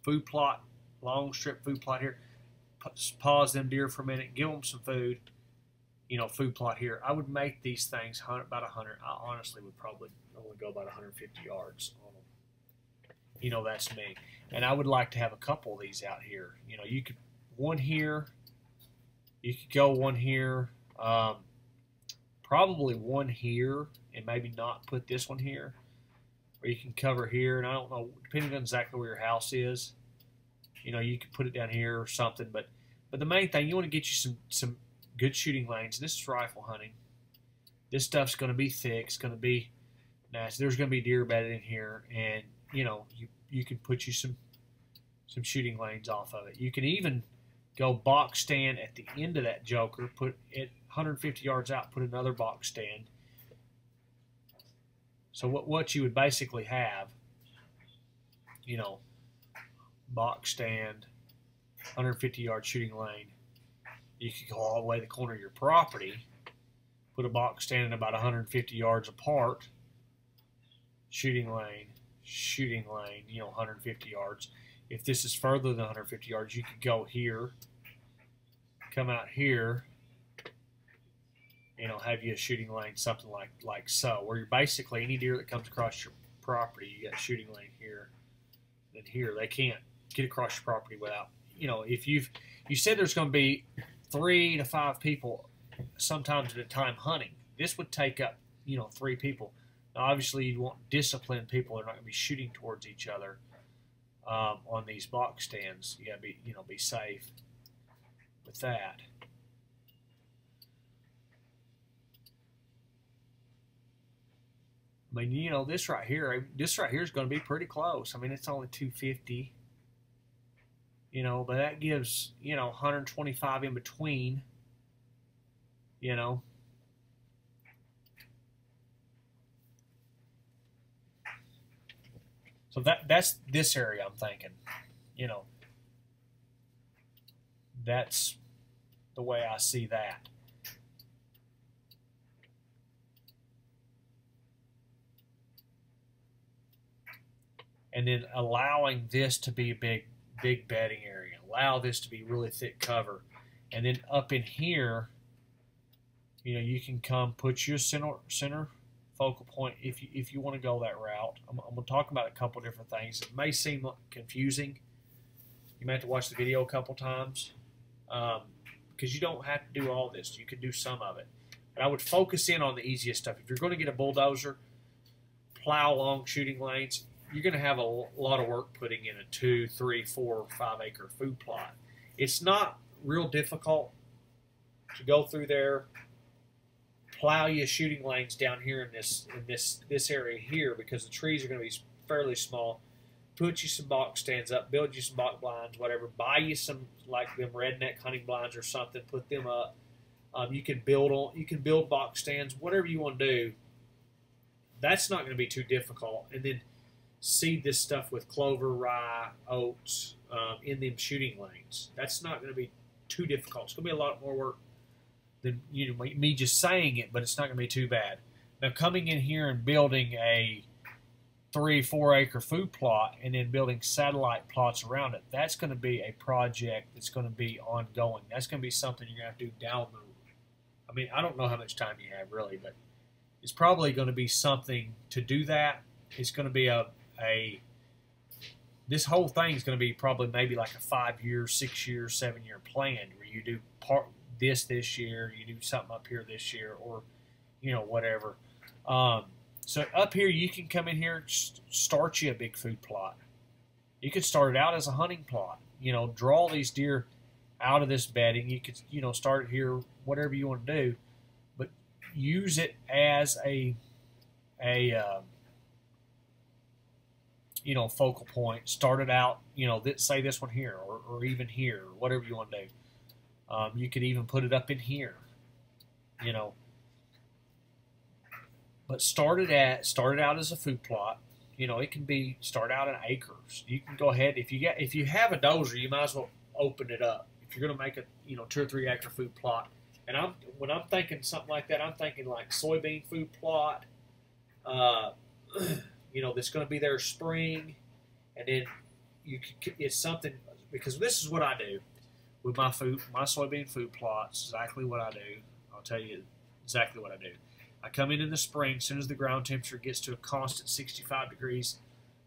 food plot, long strip food plot here. Pause them deer for a minute, give them some food. You know, food plot here. I would make these things about 100. I honestly would probably only go about 150 yards on them. You know, that's me. And I would like to have a couple of these out here. You know, you could one here. You could go one here. Probably one here, and maybe not put this one here. Or you can cover here, and I don't know, depending on exactly where your house is. You know, you could put it down here or something. But the main thing, you want to get you some good shooting lanes. This is rifle hunting. This stuff's going to be thick. It's going to be nice. There's going to be deer bedded in here, and you know, you can put you some shooting lanes off of it. You can even go box stand at the end of that joker, put it 150 yards out, put another box stand. So what you would basically have, you know, box stand, 150-yard shooting lane. You could go all the way to the corner of your property, put a box stand about 150 yards apart, shooting lane, you know, 150 yards. If this is further than 150 yards, you could go here, come out here, you know, have you a shooting lane, something like so, where you're basically any deer that comes across your property, you got a shooting lane here, and here. They can't get across your property without, you know, if you said there's going to be 3 to 5 people sometimes at a time hunting. This would take up, you know, 3 people. Now, obviously, you want disciplined people. They're not going to be shooting towards each other on these box stands. You got to be, you know, be safe with that. I mean, you know, this right here is going to be pretty close. I mean, it's only 250. You know, but that gives, you know, 125 in between, you know. So that's this area I'm thinking, you know. That's the way I see that. And then allowing this to be a big bedding area. Allow this to be really thick cover. And then up in here, you know, you can come put your center focal point if you want to go that route. I'm going to talk about a couple different things. It may seem confusing. You may have to watch the video a couple times because you don't have to do all this. You can do some of it. But I would focus in on the easiest stuff. If you're going to get a bulldozer, plow long shooting lanes, you're going to have a lot of work putting in a 2, 3, 4, 5 acre food plot. It's not real difficult to go through there plow you shooting lanes down here in this area here, because the trees are going to be fairly small. Put you some box stands up, build you some box blinds, whatever. Buy you some like them redneck hunting blinds or something. Put them up. You can build box stands, whatever you want to do. That's not going to be too difficult. And then seed this stuff with clover, rye, oats in them shooting lanes. That's not going to be too difficult. It's going to be a lot more work than me just saying it, but it's not going to be too bad. Now, coming in here and building a 3-4 acre food plot and then building satellite plots around it, that's going to be a project that's going to be ongoing. That's going to be something you're going to have to do down the road. I mean, I don't know how much time you have really, but it's probably going to be something to do that. It's going to be this whole thing is going to be probably maybe like a 5-year, 6-year, 7-year plan where you do this year, you do something up here this year, or whatever. So up here, you can come in here, start you a big food plot. You could start it out as a hunting plot. Draw these deer out of this bedding. You could, start it here, whatever you want to do, but use it as a focal point. Start it out, say this one here, or even here, or whatever you want to do. You could even put it up in here, But start it out as a food plot. It can be start out in acres. You can go ahead if you have a dozer, you might as well open it up. If you're going to make a 2 or 3 acre food plot, and when I'm thinking something like that, I'm thinking like soybean food plot. That's going to be there spring, and then it's something, because this is what I do with my soybean food plots. Exactly what I do. I'll tell you exactly what I do. I come in the spring, as soon as the ground temperature gets to a constant 65 degrees,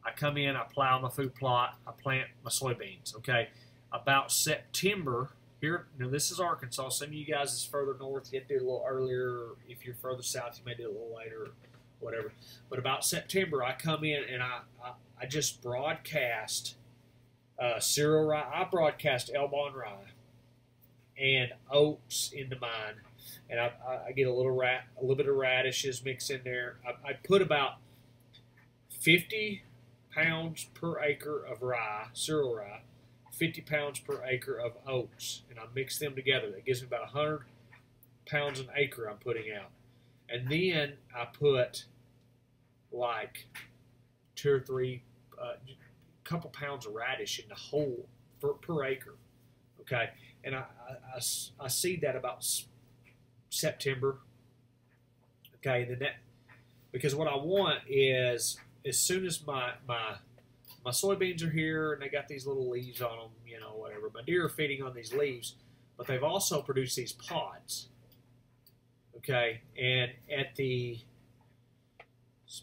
I come in, I plow my food plot, I plant my soybeans. Okay, about September, here, this is Arkansas. Some of you guys is further north, you have to do it a little earlier. If you're further south, you may do it a little later, whatever. But about September, I come in and I just broadcast cereal rye. I broadcast Elbon rye and oats into mine. And I get a little bit of radishes mixed in there. I put about 50 pounds per acre of rye, cereal rye, 50 pounds per acre of oats, and I mix them together. That gives me about 100 pounds an acre I'm putting out. And then I put like 2 or 3, couple pounds of radish in the whole per acre. Okay, and I seed that about September. Okay, and then because what I want is, as soon as my soybeans are here and they got these little leaves on them, whatever, my deer are feeding on these leaves, but they've also produced these pods. Okay, and at the, as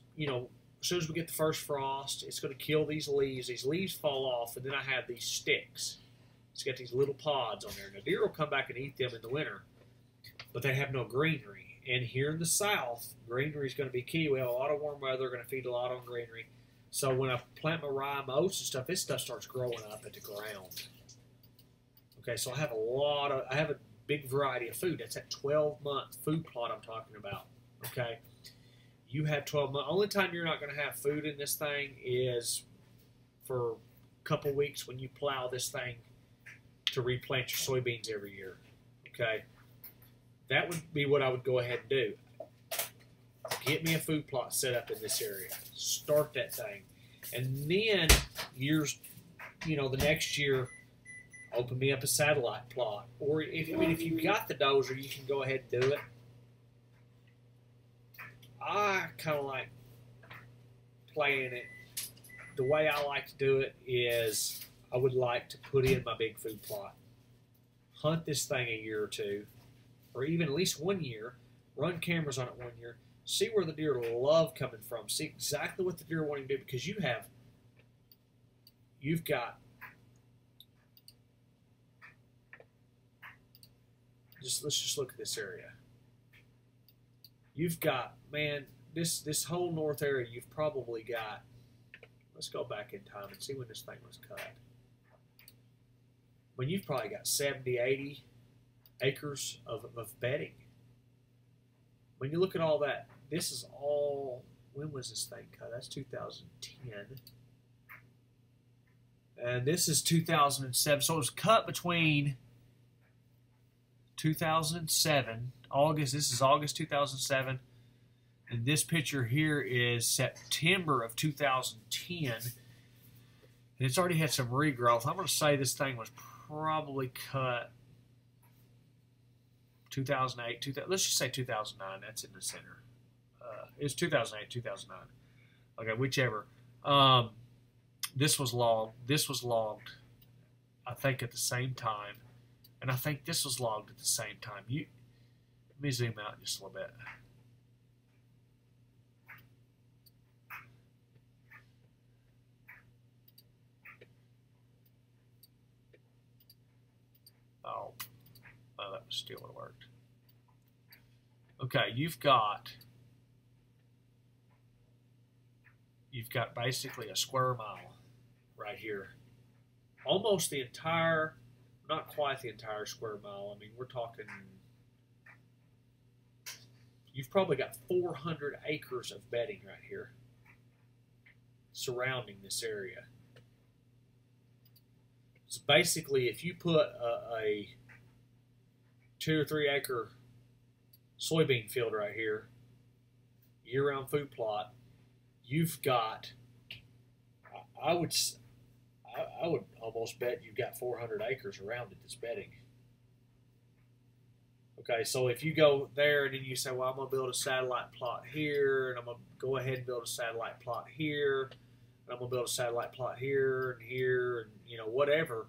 soon as we get the first frost, it's going to kill these leaves. These leaves fall off, and then I have these sticks. It's got these little pods on there. Now, deer will come back and eat them in the winter, but they have no greenery. And here in the south, greenery is going to be key. We have a lot of warm weather. We're going to feed a lot on greenery. So when I plant my rye, my oats and stuff, this stuff starts growing up at the ground. Okay, so I have a big variety of food. That's that 12-month food plot I'm talking about. Okay, you have 12 months. Only time you're not going to have food in this thing is for a couple weeks when you plow this thing to replant your soybeans every year. Okay, that would be what I would go ahead and do. Get me a food plot set up in this area. Start that thing. And then the next year, open me up a satellite plot. Or if you've got the dozer, you can go ahead and do it. I kind of like playing it. The way I like to do it is I would like to put in my big food plot. Hunt this thing a year or two, or even at least 1 year. Run cameras on it 1 year. See where the deer love coming from. See exactly what the deer are wanting to do, because you've got let's just look at this area. You've got, man, this whole north area, you've probably got, let's go back in time and see when this thing was cut. When you've probably got 70, 80 acres of bedding. when you look at all that, this is all, when was this thing cut? That's 2010. And this is 2007. So it was cut between 2007, August, this is August 2007, and this picture here is September of 2010. And it's already had some regrowth. I'm going to say this thing was probably cut 2008, let's just say 2009. That's in the center. It's 2008, 2009. Okay, whichever. This was logged. This was logged, I think, at the same time. And I think this was logged at the same time. Let me zoom out just a little bit. Oh, that still would have worked. Okay, you've got basically a square mile right here. Almost the entire, not quite the entire square mile. I mean, we're talking, you've probably got 400 acres of bedding right here surrounding this area. So basically, if you put a 2 or 3 acre soybean field right here, year-round food plot, you've got, I would almost bet you've got 400 acres around it that's bedding. Okay, so if you go there and then you say, well, I'm going to build a satellite plot here, and I'm going to go ahead and build a satellite plot here, and I'm going to build a satellite plot here, and you know, whatever.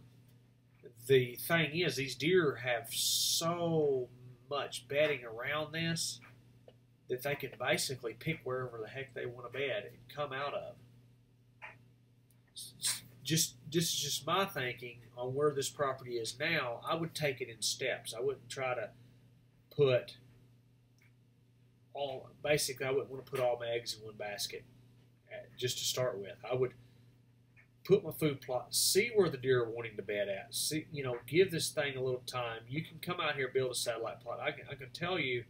The thing is, these deer have so much bedding around this that they can basically pick wherever the heck they want to bed and come out of. This is just my thinking on where this property is now. I would take it in steps. I wouldn't try to put all, basically I wouldn't want to put all my eggs in one basket just to start with. I would put my food plot, see where the deer are wanting to bed at. See, you know, give this thing a little time. You can come out here and build a satellite plot. I can tell you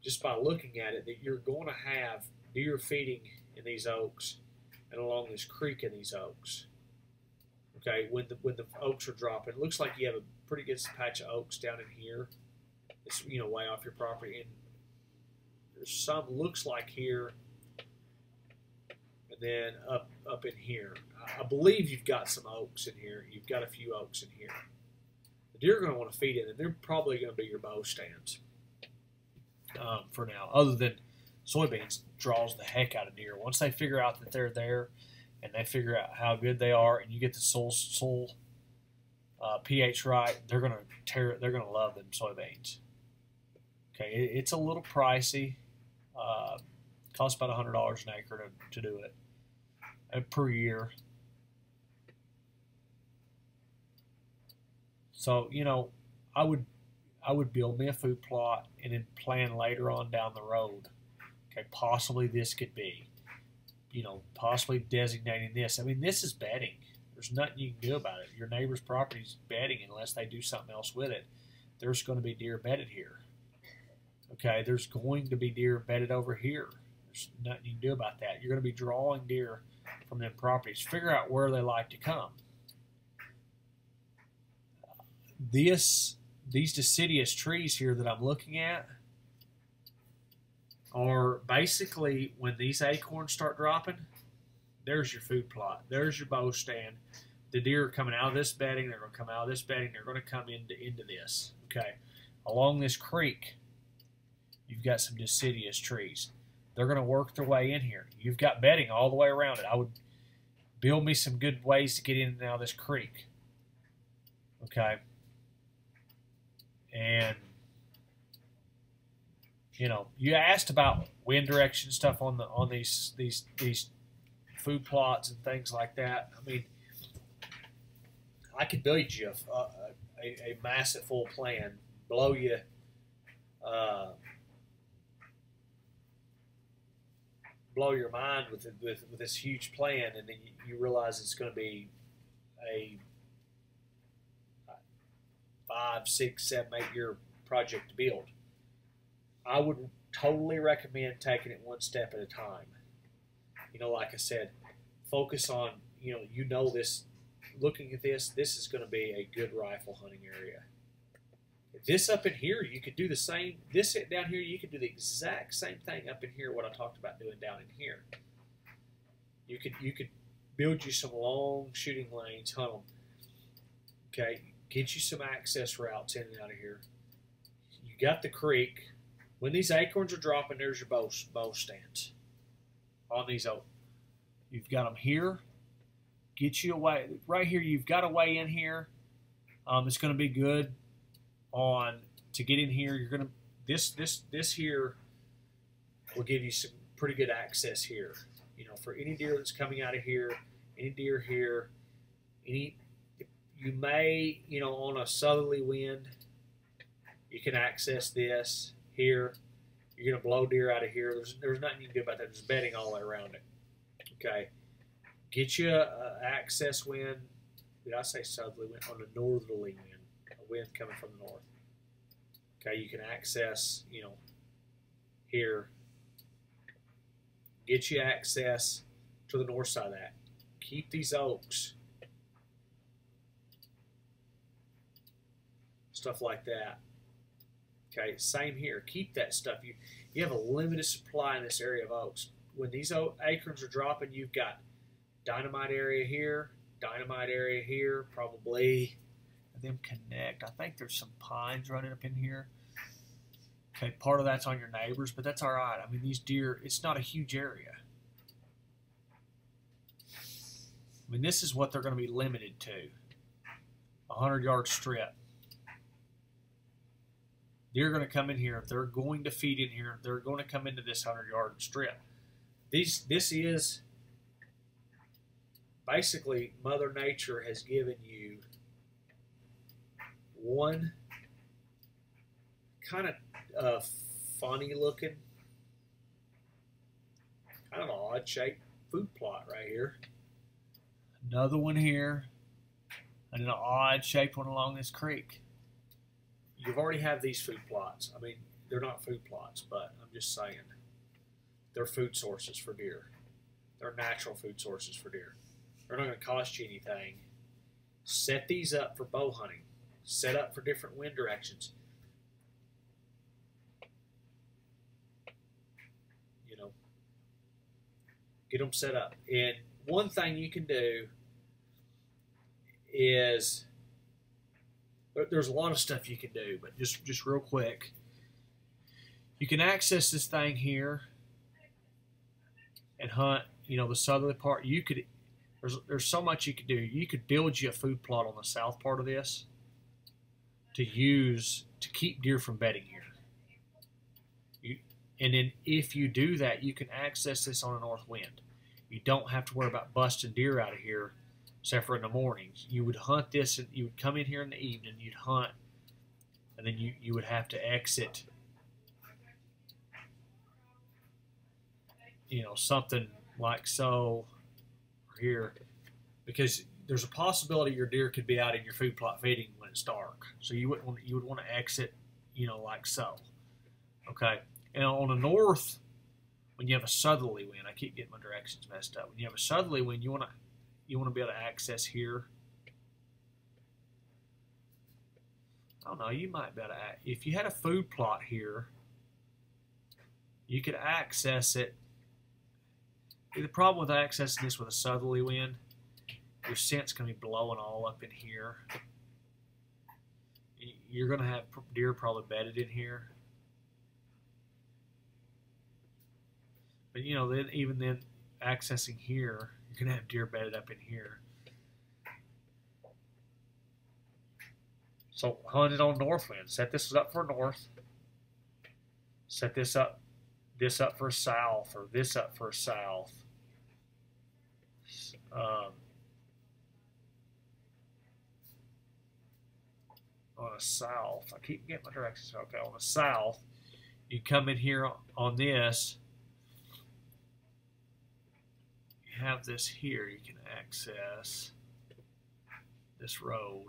just by looking at it that you're going to have deer feeding in these oaks and along this creek in these oaks. Okay, when the oaks are dropping, it looks like you have a pretty good patch of oaks down in here. It's, you know, way off your property, and there's some looks like here, and then up in here. I believe you've got some oaks in here. You've got a few oaks in here. The deer are going to want to feed in, and they're probably going to be your bow stands for now. Other than soybeans draws the heck out of deer. Once they figure out that they're there, and they figure out how good they are, and you get the soil pH right, they're going to tear. They're going to love them soybeans. Okay, it's a little pricey. Costs about $100 an acre to do it per year. So, you know, I would build me a food plot and then plan later on down the road. Okay, possibly this could be, you know, possibly designating this. I mean, this is bedding. There's nothing you can do about it. Your neighbor's property is bedding unless they do something else with it. There's going to be deer bedded here. Okay, there's going to be deer bedded over here. There's nothing you can do about that. You're going to be drawing deer from them properties. Figure out where they like to come. These deciduous trees here that I'm looking at are basically, when these acorns start dropping, there's your food plot. There's your bow stand. The deer are coming out of this bedding. They're going to come out of this bedding. They're going to come into this. Okay, along this creek, you've got some deciduous trees. They're going to work their way in here. You've got bedding all the way around it. I would build me some good ways to get in and out of this creek. Okay. And, you know, you asked about wind direction stuff on these food plots and things like that. I mean, I could build you a massive full plan, blow you blow your mind with this huge plan, and then you realize it's going to be a 5, 6, 7, 8 year project to build. I would totally recommend taking it one step at a time. Like I said, focus on, this, looking at this is going to be a good rifle hunting area. This up in here, you could do the same. This down here, you could do the exact same thing up in here, what I talked about doing down in here. You could build you some long shooting lanes, hunt them. Okay, get you some access routes in and out of here. You got the creek. When these acorns are dropping, there's your bow stands on these oak. You've got them here. Get you away right here. You've got a way in here. It's going to be good to get in here. You're going to this here will give you some pretty good access here. For any deer that's coming out of here, any deer here, you may, on a southerly wind, you can access this here. You're going to blow deer out of here. There's nothing you can do about that. There's bedding all the way around it. Okay. Get you a access wind. Did I say southerly wind? On a northerly wind. A wind coming from the north. Okay. You can access, here. Get you access to the north side of that. Keep these oaks. Stuff like that. Okay, same here. Keep that stuff. You have a limited supply in this area of oaks. When these acorns are dropping, you've got dynamite area here, probably them connect. I think there's some pines running up in here. Okay, part of that's on your neighbors, but that's all right. I mean, these deer, it's not a huge area. I mean, this is what they're going to be limited to. 100-yard strip. Deer are going to come in here. They're going to feed in here. They're going to come into this 100-yard strip. This is basically Mother Nature has given you one kind of funny looking, kind of an odd shaped food plot right here. Another one here, and an odd shaped one along this creek. You already have these food plots. I mean, they're not food plots, but I'm just saying they're food sources for deer. They're natural food sources for deer. They're not going to cost you anything. Set these up for bow hunting. Set up for different wind directions. Get them set up. And one thing you can do is, there's a lot of stuff you can do, but just real quick, you can access this thing here and hunt, the southerly part. You could, there's so much you could do. You could build you a food plot on the south part of this to use to keep deer from bedding here. And then if you do that, you can access this on a north wind. You don't have to worry about busting deer out of here, except for in the mornings. You would hunt this, and you would come in here in the evening, you'd hunt, and then you would have to exit, something like so here, because there's a possibility your deer could be out in your food plot feeding when it's dark. So you would want to exit, like so. Okay. And on the north, when you have a southerly wind, I keep getting my directions messed up. When you have a southerly wind, you want to be able to access here. I don't know. You might be able to, if you had a food plot here, you could access it. The problem with accessing this with a southerly wind, your scent's going to be blowing all up in here. You're going to have deer probably bedded in here. But then even then, accessing here, you're gonna have deer bedded up in here. So hunt it on north wind. Set this up for north. Set this up for south, or this up for south. On a south, I keep getting my directions. Okay, on the south, you come in here on this. Have this here, you can access this road.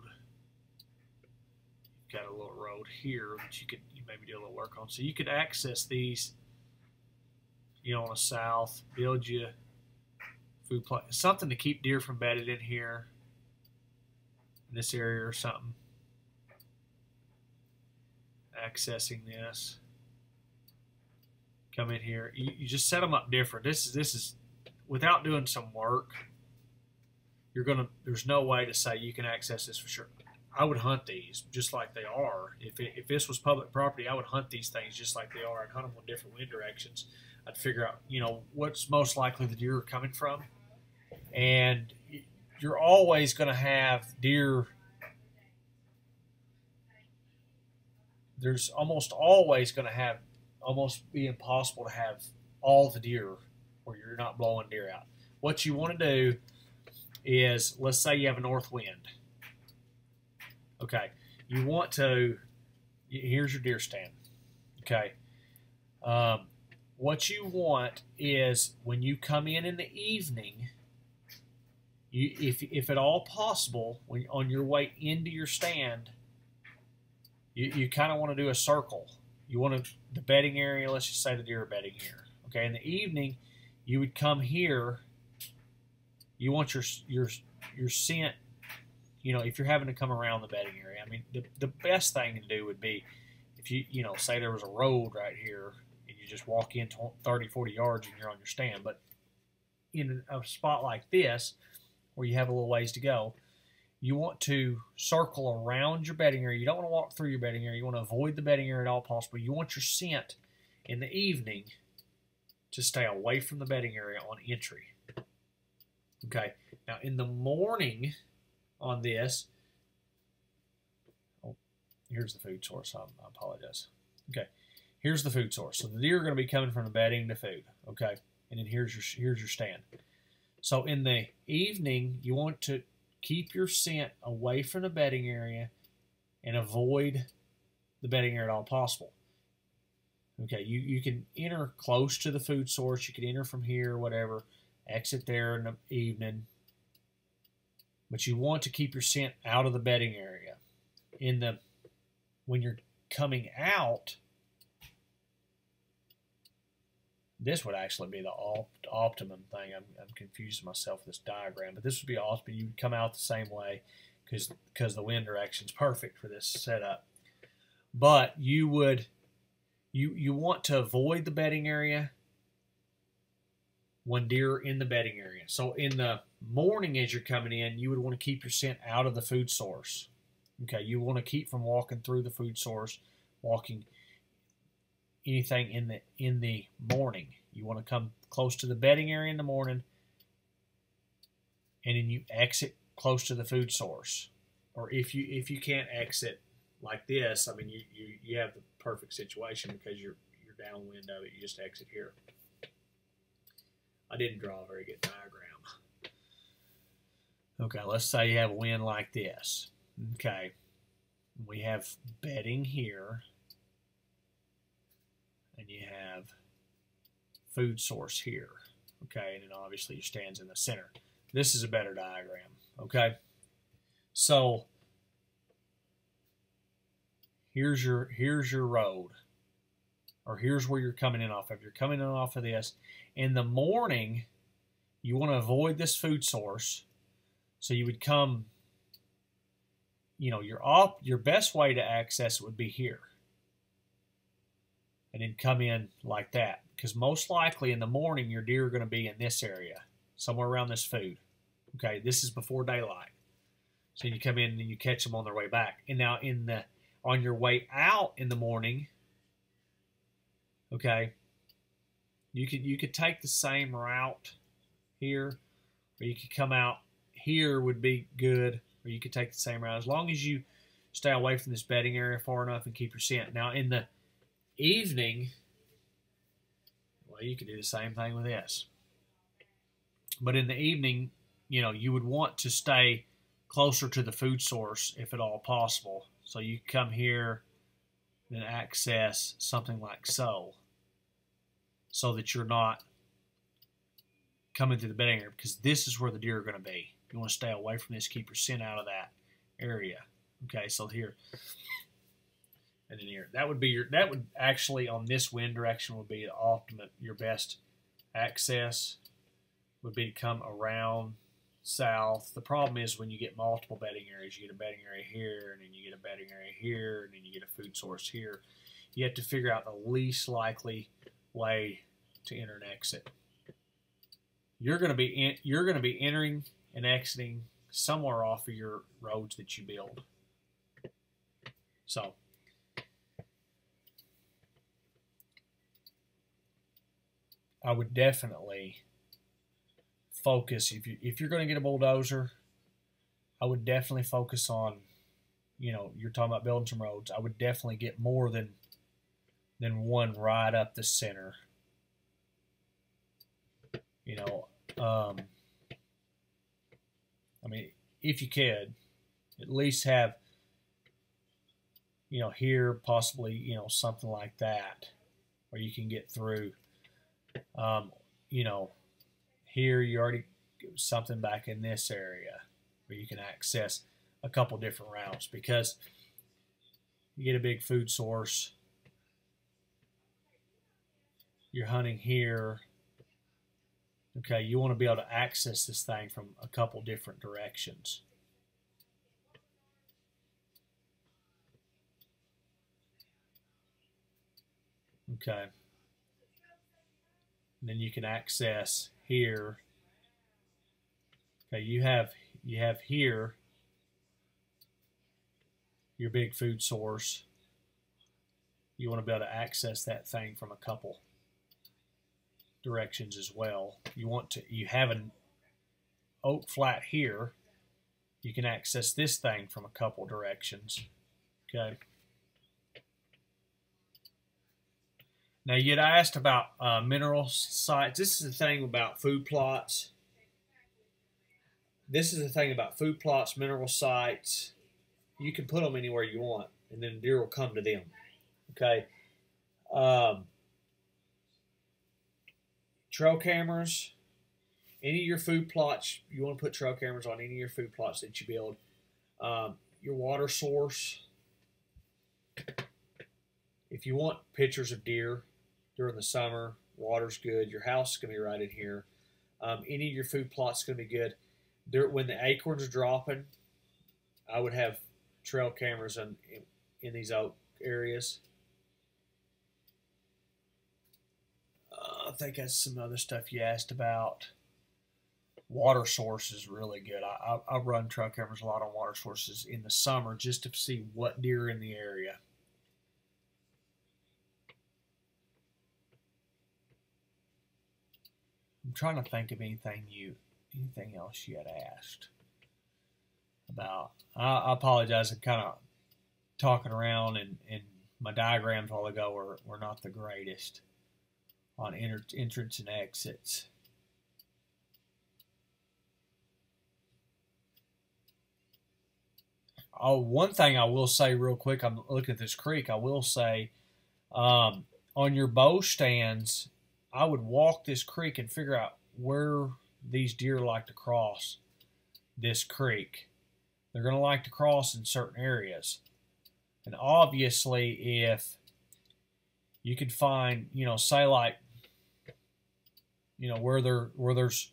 You've got a little road here that you maybe do a little work on. So you could access these, you know, on the south, build you food plot, something to keep deer from bedded in here, in this area or something. Accessing this. Come in here. You just set them up different. This is without doing some work. There's no way to say you can access this for sure. I would hunt these just like they are. If this was public property, I would hunt these things just like they are. I'd hunt them in different wind directions. I'd figure out, you know, what's most likely the deer are coming from. And you're always going to have deer. There's almost always going to have, almost be impossible to have all the deer where you're not blowing deer out. What you want to do is, let's say you have a north wind. Okay, you want to, here's your deer stand. Okay, what you want is when you come in the evening, if at all possible, when on your way into your stand, you kind of want to do a circle. You want the bedding area, let's just say the deer are bedding here. Okay, in the evening, you would come here. You want your scent, you know, if you're having to come around the bedding area. I mean, the best thing to do would be if you know, say there was a road right here and you just walk in 30, 40 yards and you're on your stand. But in a spot like this, where you have a little ways to go, you want to circle around your bedding area. You don't want to walk through your bedding area. You want to avoid the bedding area at all possible. You want your scent in the evening to stay away from the bedding area on entry. Okay, now in the morning on this, oh, here's the food source. I apologize. Okay, here's the food source. So the deer are going to be coming from the bedding to food. Okay, and then here's your stand. So in the evening, you want to keep your scent away from the bedding area and avoid the bedding area at all possible. Okay, you can enter close to the food source. You can enter from here, whatever. Exit there in the evening. But you want to keep your scent out of the bedding area. When you're coming out, this would actually be the optimum thing. I'm confusing myself with this diagram, but this would be optimum. You would come out the same way because the wind direction is perfect for this setup. But you want to avoid the bedding area when deer are in the bedding area. So in the morning as you're coming in, you would want to keep your scent out of the food source. Okay, you want to keep from walking through the food source, walking anything in the morning. You want to come close to the bedding area in the morning, and then you exit close to the food source. Or if you can't exit like this, I mean you have the perfect situation because you're downwind of it. You just exit here. I didn't draw a very good diagram. Okay, let's say you have a wind like this. Okay, we have bedding here, and you have food source here. Okay, and then obviously your stand's in the center. This is a better diagram. Okay, so here's your road, or here's where you're coming in off of. You're coming in off of this. In the morning, you want to avoid this food source, so you would come, you know, your best way to access it would be here, and then come in like that, because most likely in the morning your deer are going to be in this area, somewhere around this food. Okay, this is before daylight, so you come in and you catch them on their way back. And now on your way out in the morning, okay, you could take the same route here, or you could come out here would be good, or you could take the same route as long as you stay away from this bedding area far enough and keep your scent. Now in the evening, well, you could do the same thing with this, but in the evening, you know, you would want to stay closer to the food source if at all possible. So you come here and access something like so that you're not coming through the bedding area, because this is where the deer are going to be. You want to stay away from this, keep your scent out of that area. Okay, so here. and then here. That would actually, on this wind direction, would be the ultimate, your best access would be to come around south. The problem is when you get multiple bedding areas, you get a bedding area here, and then you get a bedding area here, and then you get a food source here. You have to figure out the least likely way to enter and exit. You're going to be entering and exiting somewhere off of your roads that you build. So I would definitely focus, if you're going to get a bulldozer, I would definitely focus on, you're talking about building some roads. I would definitely get more than one right up the center. I mean, if you could, at least have, here possibly, something like that, where you can get through. Here you already something back in this area where you can access a couple different routes, because you get a big food source. You're hunting here. Okay, you want to be able to access this thing from a couple different directions. Okay. And then you can access here. Okay, you have here your big food source. You want to be able to access that thing from a couple directions as well. You have an oak flat here. You can access this thing from a couple directions. Okay. Now, you'd asked about mineral sites. This is the thing about food plots. This is the thing about food plots, mineral sites. You can put them anywhere you want, and then deer will come to them. Okay. Trail cameras. Any of your food plots, you want to put trail cameras on any of your food plots that you build. Your water source. If you want pictures of deer during the summer, water's good. Your house is going to be right in here. Any of your food plots is going to be good. When the acorns are dropping, I would have trail cameras in these oak areas. I think that's some other stuff you asked about. Water source is really good. I run trail cameras a lot on water sources in the summer just to see what deer are in the area. I'm trying to think of anything else you had asked about. I apologize. I'm kind of talking around, and my diagrams a while ago were not the greatest on entrance and exits. Oh, one thing I will say real quick, I'm looking at this creek. I will say, on your bow stands, I would walk this creek and figure out where these deer like to cross this creek. They're going to like to cross in certain areas. And obviously, if you could find, say like, where there's,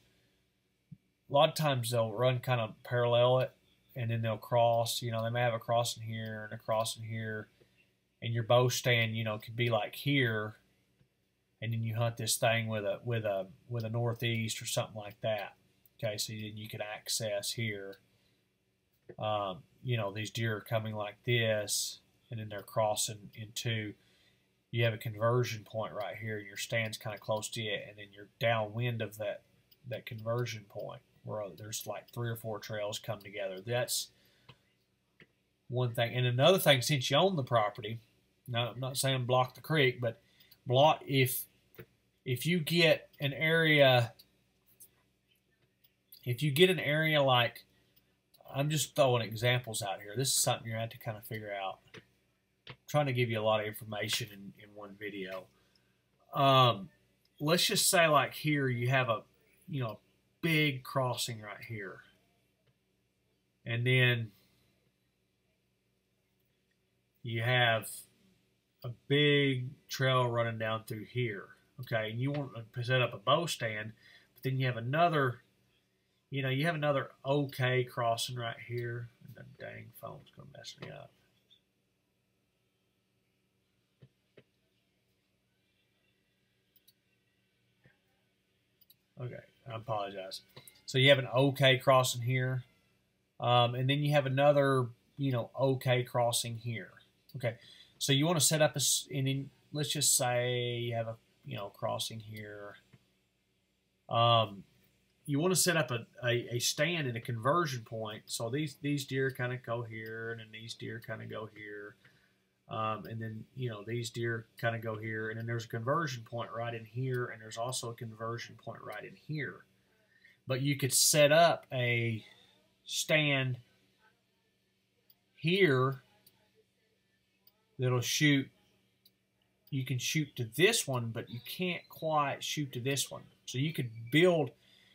a lot of times they'll run kind of parallel it, and then they'll cross. They may have a crossing here and a crossing here, and your bow stand, could be like here, and then you hunt this thing with a northeast or something like that. Okay, so then you could access here. These deer are coming like this, and then they're crossing into. You have a conversion point right here. Your stand's kind of close to it, and then you're downwind of that conversion point where there's like 3 or 4 trails come together. That's one thing. And another thing, since you own the property, now I'm not saying block the creek, but block if you get an area. If you get an area like, I'm just throwing examples out here. This is something you're going to have to kind of figure out. I'm trying to give you a lot of information in one video. Let's just say like here you have a big crossing right here, and then you have a big trail running down through here. Okay, and you want to set up a bow stand, but then you have another, you know, you have another OK crossing right here. And the dang phone's gonna mess me up. Okay, I apologize. So you have an OK crossing here, and then you have another, you know, OK crossing here. Okay, so you want to set up a, and then let's just say you have a, you know, crossing here. You want to set up a stand and a conversion point. So these deer kind of go here, and then these deer kind of go here. And then, you know, these deer kind of go here, and then there's a conversion point right in here, and there's also a conversion point right in here. But you could set up a stand here that'll shoot. You can shoot to this one, but you can't quite shoot to this one. So you could build,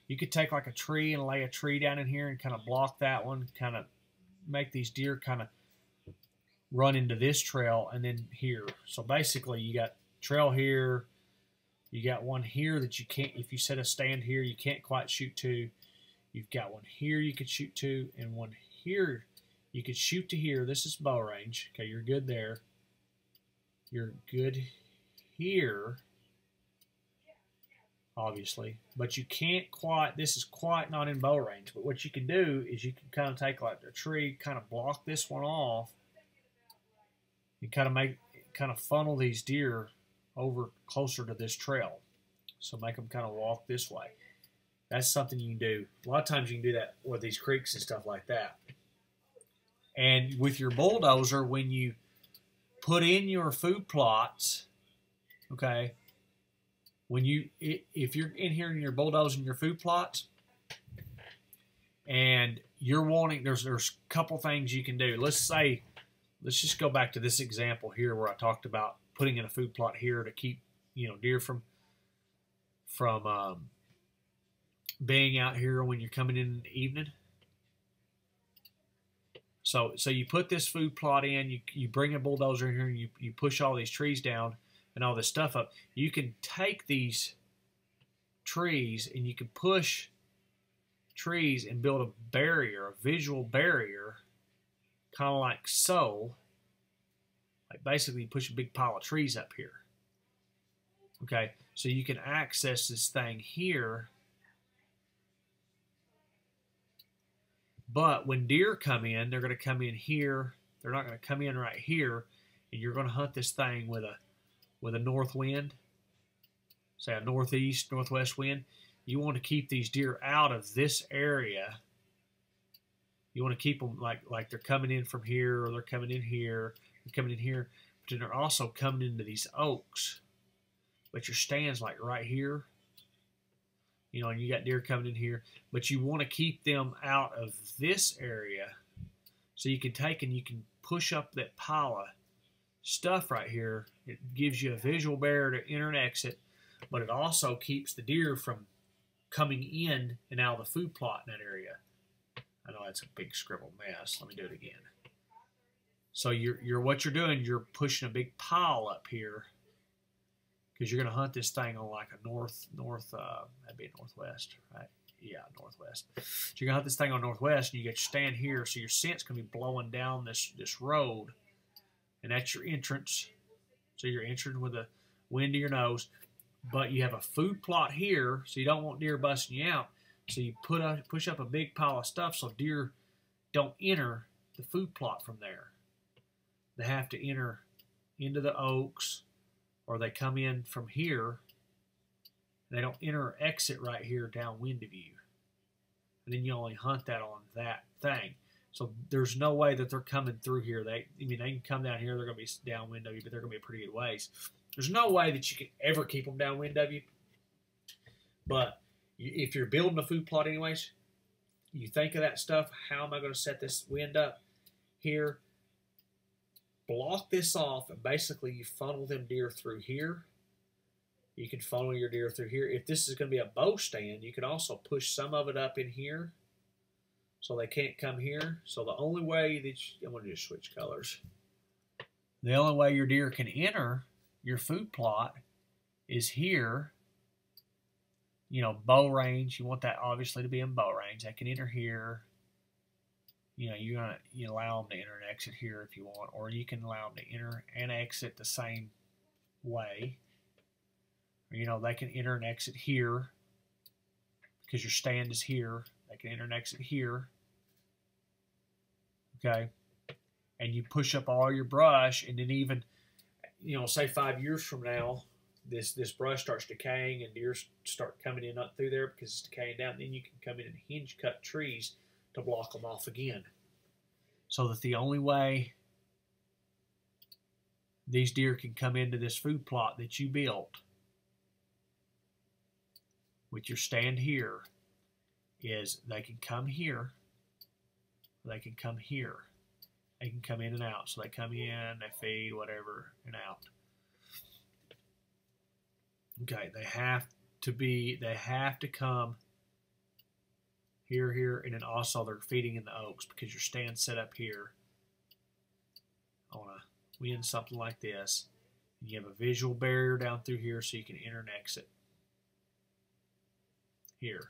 you could take like a tree and lay a tree down in here and kind of block that one, kind of make these deer kind of run into this trail and then here. So basically you got trail here, you got one here that you can't, if you set a stand here, you can't quite shoot to. You've got one here you could shoot to, and one here you could shoot to here. This is bow range. Okay, you're good there. You're good here, obviously, but you can't quite, this is quite not in bow range. But what you can do is you can kind of take like a tree, kind of block this one off, and kind of funnel these deer over closer to this trail. So make them kind of walk this way. That's something you can do. A lot of times you can do that with these creeks and stuff like that. And with your bulldozer, when you put in your food plots, okay, when you, if you're in here and you're bulldozing your food plots, and you're wanting, there's a couple things you can do. Let's just go back to this example here where I talked about putting in a food plot here to keep, you know, deer from being out here when you're coming in the evening. So you put this food plot in, you bring a bulldozer in here, and you push all these trees down and all this stuff up. You can take these trees and you can push trees and build a barrier, a visual barrier, kind of like so. Like basically you push a big pile of trees up here. Okay, so you can access this thing here. But when deer come in, they're going to come in here. They're not going to come in right here, and you're going to hunt this thing with a north wind, say a northeast, northwest wind. You want to keep these deer out of this area. You want to keep them like they're coming in from here, or they're coming in here, they're coming in here, but then they're also coming into these oaks. But your stand's like right here. You know, and you got deer coming in here, but you want to keep them out of this area so you can take and you can push up that pile of stuff right here. It gives you a visual barrier to enter and exit, but it also keeps the deer from coming in and out of the food plot in that area. I know that's a big scribbled mess. Let me do it again. So what you're doing, you're pushing a big pile up here, because you're going to hunt this thing on like a that'd be northwest, right? Yeah, northwest. So you're going to hunt this thing on northwest, and you get your stand here, so your scent's going to be blowing down this road, and that's your entrance. So you're entering with a wind to your nose, but you have a food plot here, so you don't want deer busting you out. So you push up a big pile of stuff so deer don't enter the food plot from there. They have to enter into the oaks, or they come in from here. They don't enter or exit right here downwind of you. And then you only hunt that on that thing. So there's no way that they're coming through here. They can come down here. They're going to be downwind of you, but they're going to be a pretty good ways. There's no way that you can ever keep them downwind of you. But if you're building a food plot anyways, you think of that stuff. How am I going to set this wind up here? Block this off, and basically you funnel them deer through here. You can funnel your deer through here. If this is going to be a bow stand, you can also push some of it up in here so they can't come here. So the only way that I'm going to just switch colors. The only way your deer can enter your food plot is here. You know, bow range. You want that obviously to be in bow range. They can enter here. You know, you allow them to enter and exit here if you want, or you can allow them to enter and exit the same way. Or, you know, they can enter and exit here because your stand is here. They can enter and exit here. Okay, and you push up all your brush, and then even, you know, say 5 years from now, this brush starts decaying and deer start coming in up through there because it's decaying down. Then you can come in and hinge cut trees to block them off again. So that the only way these deer can come into this food plot that you built with your stand here is they can come here, they can come here, they can come in and out. So they come in, they feed, whatever, and out. Okay, they have to come here, and then also they're feeding in the oaks because your stand's set up here on a wind something like this. And you have a visual barrier down through here so you can enter and exit here.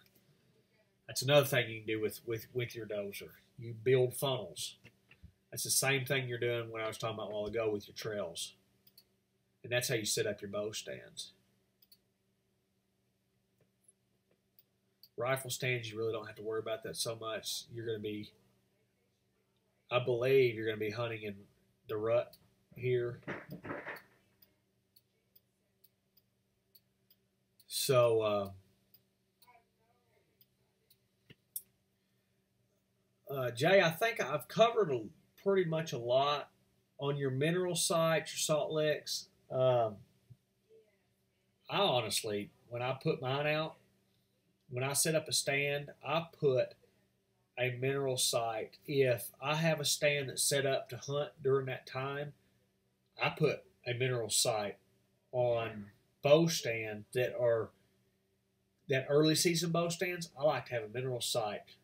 That's another thing you can do with your dozer. You build funnels. That's the same thing you're doing when I was talking about a while ago with your trails. And that's how you set up your bow stands. Rifle stands, you really don't have to worry about that so much. You're going to be, I believe you're going to be hunting in the rut here. So, Jay, I think I've covered pretty much a lot on your mineral sites, your salt licks. I honestly, when I put mine out, when I set up a stand, I put a mineral site. If I have a stand that's set up to hunt during that time, I put a mineral site on bow stands that early season bow stands. I like to have a mineral site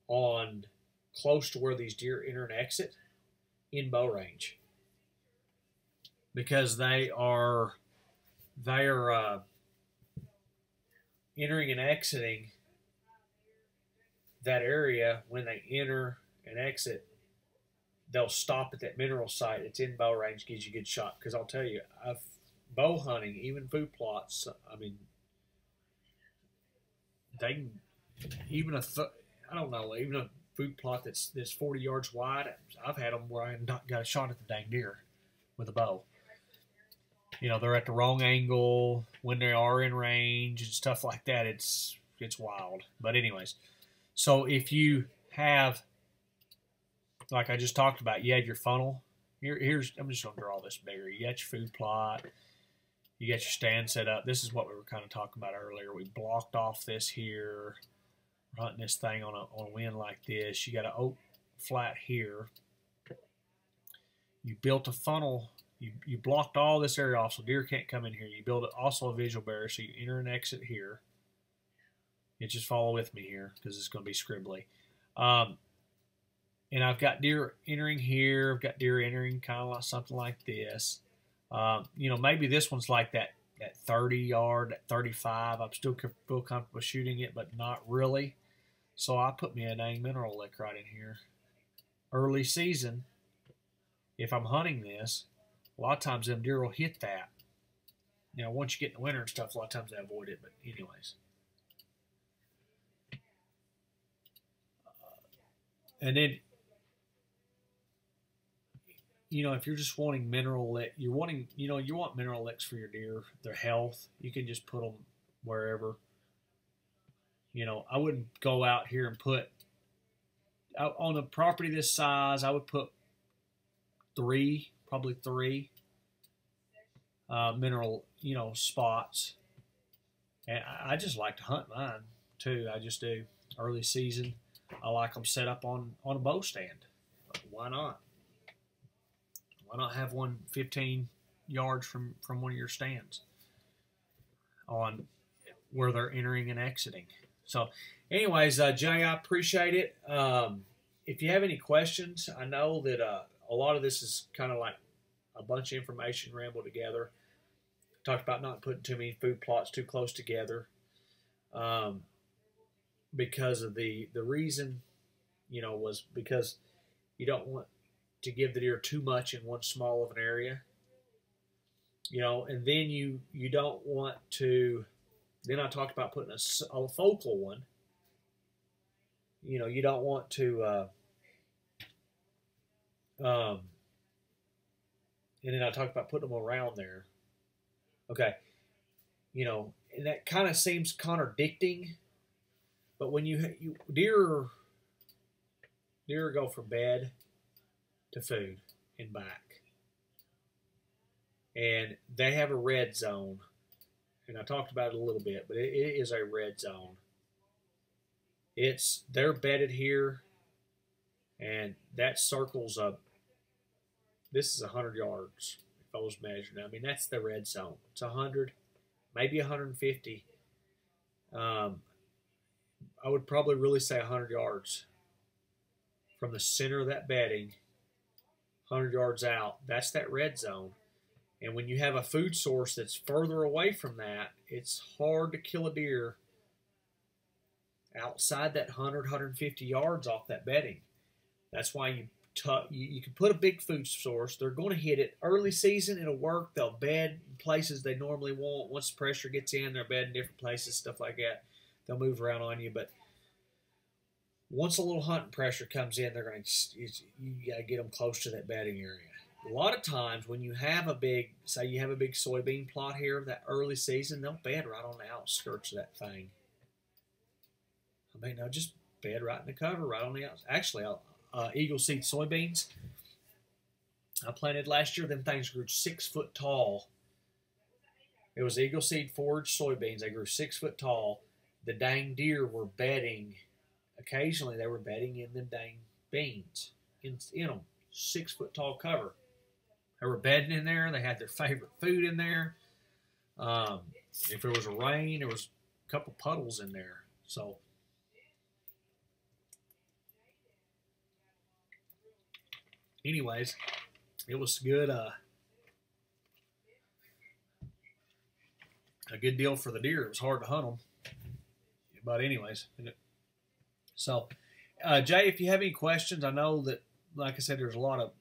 on close to where these deer enter and exit in bow range, because they are entering and exiting that area. When they enter and exit, they'll stop at that mineral site. It's in bow range, gives you a good shot. Because I'll tell you, bow hunting, even food plots, I mean, they can, even even a food plot that's 40 yards wide, I've had them where I not got a shot at the dang deer with a bow. You know, they're at the wrong angle when they are in range and stuff like that. It's wild. But anyways, so if you have, like I just talked about, you had your funnel. Here's I'm just going to draw this bigger. You got your food plot. You got your stand set up. This is what we were kind of talking about earlier. We blocked off this here. We're hunting this thing on a wind like this. You got an oak flat here. You built a funnel. You blocked all this area off so deer can't come in here. You build also a visual barrier so you enter and exit here. You just follow with me here because it's going to be scribbly. And I've got deer entering here. I've got deer entering kind of like something like this. You know, maybe this one's like that 30 yard, that 35. I'm still feel comfortable shooting it, but not really. So I put me a dang mineral lick right in here. Early season, if I'm hunting this, a lot of times them deer will hit that. You know, once you get in the winter and stuff, a lot of times they avoid it. But anyways. And then, you know, if you're just wanting mineral lick, you want mineral licks for your deer, their health. You can just put them wherever. You know, I wouldn't go out here and put, on a property this size, I would put probably three mineral, you know, spots. And I just like to hunt mine too. I just do. Early season, I like them set up on a bow stand. Why not? Why not have one 15 yards from one of your stands on where they're entering and exiting? So anyways, Jay, I appreciate it. If you have any questions, I know that a lot of this is kind of like a bunch of information rambled together. Talked about not putting too many food plots too close together, because of the reason, was because you don't want to give the deer too much in one small of an area, and then you don't want to. Then I talked about putting a focal one. You don't want to. And then I talked about putting them around there. Okay, and that kind of seems contradicting, but when deer go from bed to food and back, and they have a red zone, and I talked about it a little bit, but it is a red zone. They're bedded here, and that circles up. This is 100 yards. If I was measuring, I mean, that's the red zone. It's 100, maybe 150. I would probably really say 100 yards from the center of that bedding, 100 yards out. That's that red zone. And when you have a food source that's further away from that, it's hard to kill a deer outside that 100, 150 yards off that bedding. That's why you can put a big food source. They're going to hit it. Early season, it'll work. They'll bed in places they normally won't. Once the pressure gets in, they're bed in different places, stuff like that. They'll move around on you. But once a little hunting pressure comes in, you got to get them close to that bedding area. A lot of times when you have say you have a big soybean plot here, that early season, they'll bed right on the outskirts of that thing. I mean, they'll just bed right in the cover, right on the outside. Actually, Eagle seed soybeans I planted last year, them things grew 6 foot tall. It was Eagle seed forage soybeans. They grew 6 foot tall. The dang deer were bedding. Occasionally, they were bedding in them dang beans in them. 6 foot tall cover. They were bedding in there. They had their favorite food in there. If there was a rain, there was a couple puddles in there. So, anyways, it was good. A good deal for the deer. It was hard to hunt them, but anyways. So, Jay, if you have any questions, I know that, like I said, there's a lot of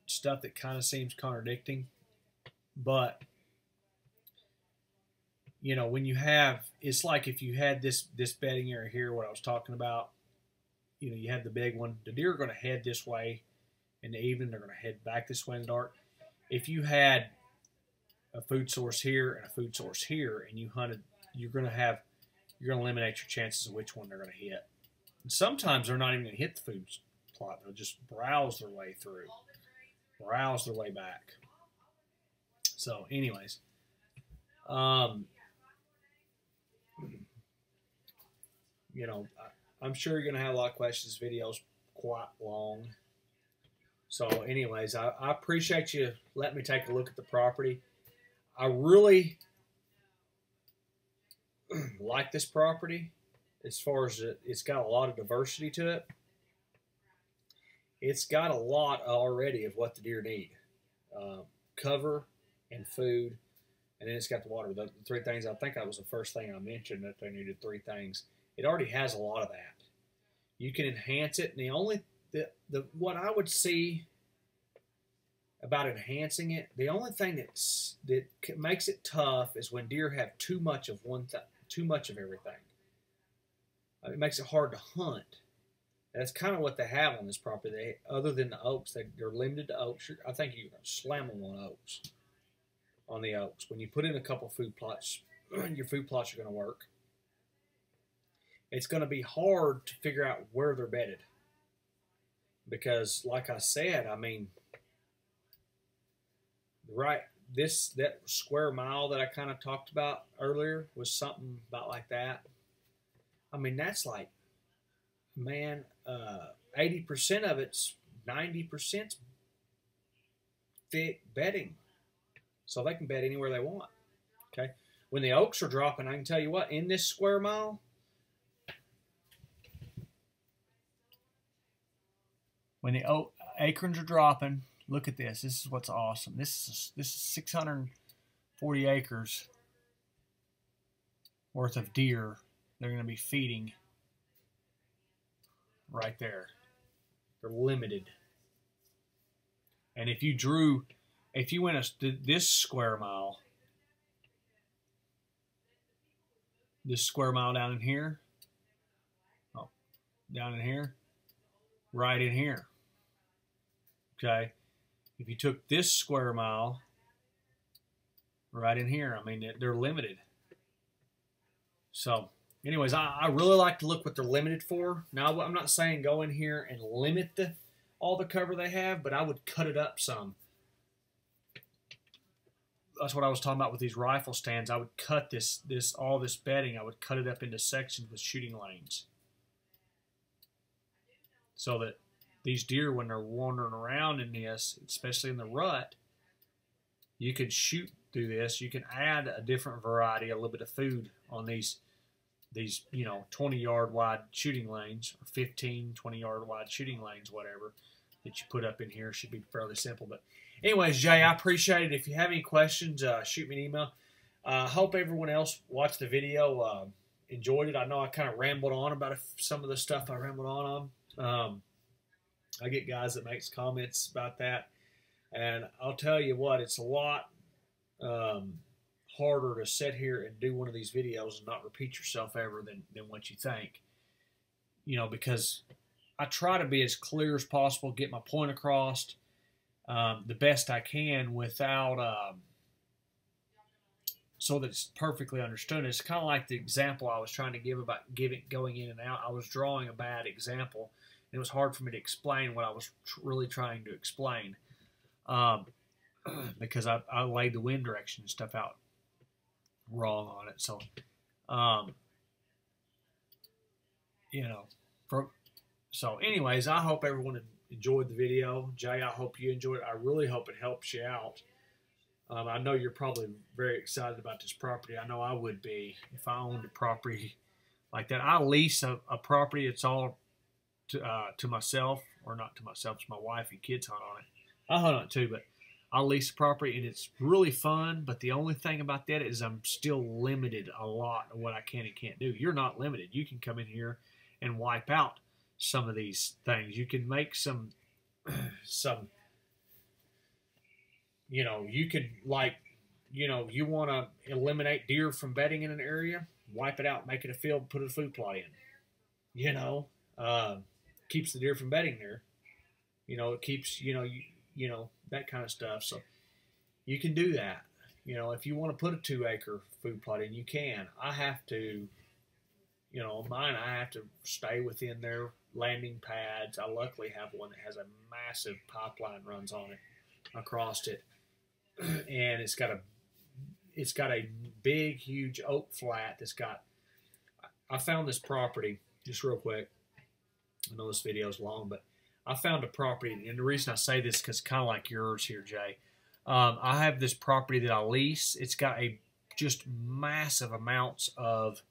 stuff that kind of seems contradicting, but when you have, it's like if you had this bedding area here, what I was talking about. You have the big one. The deer are going to head this way in the evening. They're going to head back this way in the dark. If you had a food source here and a food source here, and you hunted, you're going to eliminate your chances of which one they're going to hit. And sometimes they're not even going to hit the food plot. They'll just browse their way through, browse their way back. So, anyways, I'm sure you're going to have a lot of questions. This video's quite long. So, anyways, I appreciate you letting me take a look at the property. I really like this property as far as it's got a lot of diversity to it. It's got a lot already of what the deer need. Cover and food, and then it's got the water. The 3 things, I think that was the first thing I mentioned, that they needed 3 things. It already has a lot of that. You can enhance it, and what I would see about enhancing it, the only thing that makes it tough is when deer have too much of too much of everything. It makes it hard to hunt. That's kind of what they have on this property. Other than the oaks, they're limited to oaks. I think you can slam them on oaks. On the oaks, when you put in a couple food plots, your food plots are going to work. It's going to be hard to figure out where they're bedded, because, like I said, I mean, that square mile that I kind of talked about earlier was something about like that. I mean, that's like, man, 80% of it's 90% thick bedding, so they can bed anywhere they want. Okay, when the oaks are dropping, I can tell you what, in this square mile, when the acorns are dropping, look at this. This is what's awesome. This is 640 acres worth of deer they're going to be feeding right there. They're limited. And if you went this square mile, down in here, oh, down in here, right in here. Okay, if you took this square mile right in here, I mean, they're limited. So, anyways, I really like to look what they're limited for. Now, I'm not saying go in here and limit all the cover they have, but I would cut it up some. That's what I was talking about with these rifle stands. I would cut all this bedding. I would cut it up into sections with shooting lanes, so that these deer, when they're wandering around in this, especially in the rut, you could shoot through this. You can add a different variety, a little bit of food on these 20-yard wide shooting lanes, or 15, 20-yard wide shooting lanes, whatever, that you put up in here. Should be fairly simple. But anyways, Jay, I appreciate it. If you have any questions, shoot me an email. I hope everyone else watched the video, enjoyed it. I know I kind of rambled on about some of the stuff I rambled on. I get guys that makes comments about that, and I'll tell you what, it's a lot harder to sit here and do one of these videos and not repeat yourself ever than what you think. Because I try to be as clear as possible, get my point across the best I can without so that it's perfectly understood. It's kind of like the example I was trying to give about going in and out. I was drawing a bad example. It was hard for me to explain what I was really trying to explain because I laid the wind direction and stuff out wrong on it. So, so anyways, I hope everyone enjoyed the video. Jay, I hope you enjoyed it. I really hope it helps you out. I know you're probably very excited about this property. I know I would be if I owned a property like that. I lease a property. It's all to myself, or not to myself, to my wife and kids hunt on it. I hunt on it too, but I lease the property, and it's really fun. But the only thing about that is I'm still limited a lot of what I can and can't do. You're not limited. You can come in here and wipe out some of these things. You can make some, you could, you want to eliminate deer from bedding in an area, wipe it out, make it a field, put a food plot in. Keeps the deer from bedding there. It keeps, that kind of stuff. So you can do that. If you want to put a 2-acre food plot in, you can. I have to, mine, I have to stay within their landing pads. I luckily have one that has a massive pipeline runs on it, across it. And it's got a big, huge oak flat that's got, I found this property, just real quick. I know this video is long, but I found a property, and the reason I say this is because it's kind of like yours here, Jay. I have this property that I lease. It's got just massive amounts of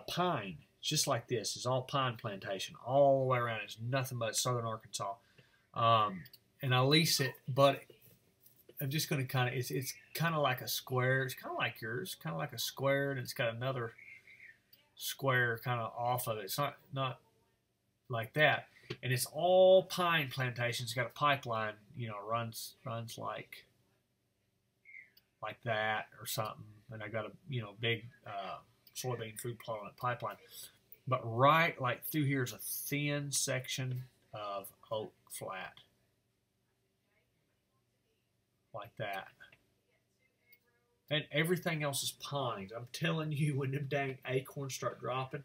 pine. It's just like this. It's all pine plantation all the way around. It's nothing but southern Arkansas. And I lease it, but I'm just going to kind of, it's kind of like a square. It's kind of like yours, kind of like a square, and it's got another square kind of off of it. It's not like that. And it's all pine plantations. It's got a pipeline, runs like that or something. And I got a, big soybean food plot on a pipeline. But right like through here is a thin section of oak flat. Like that. And everything else is pines. I'm telling you, when them dang acorns start dropping,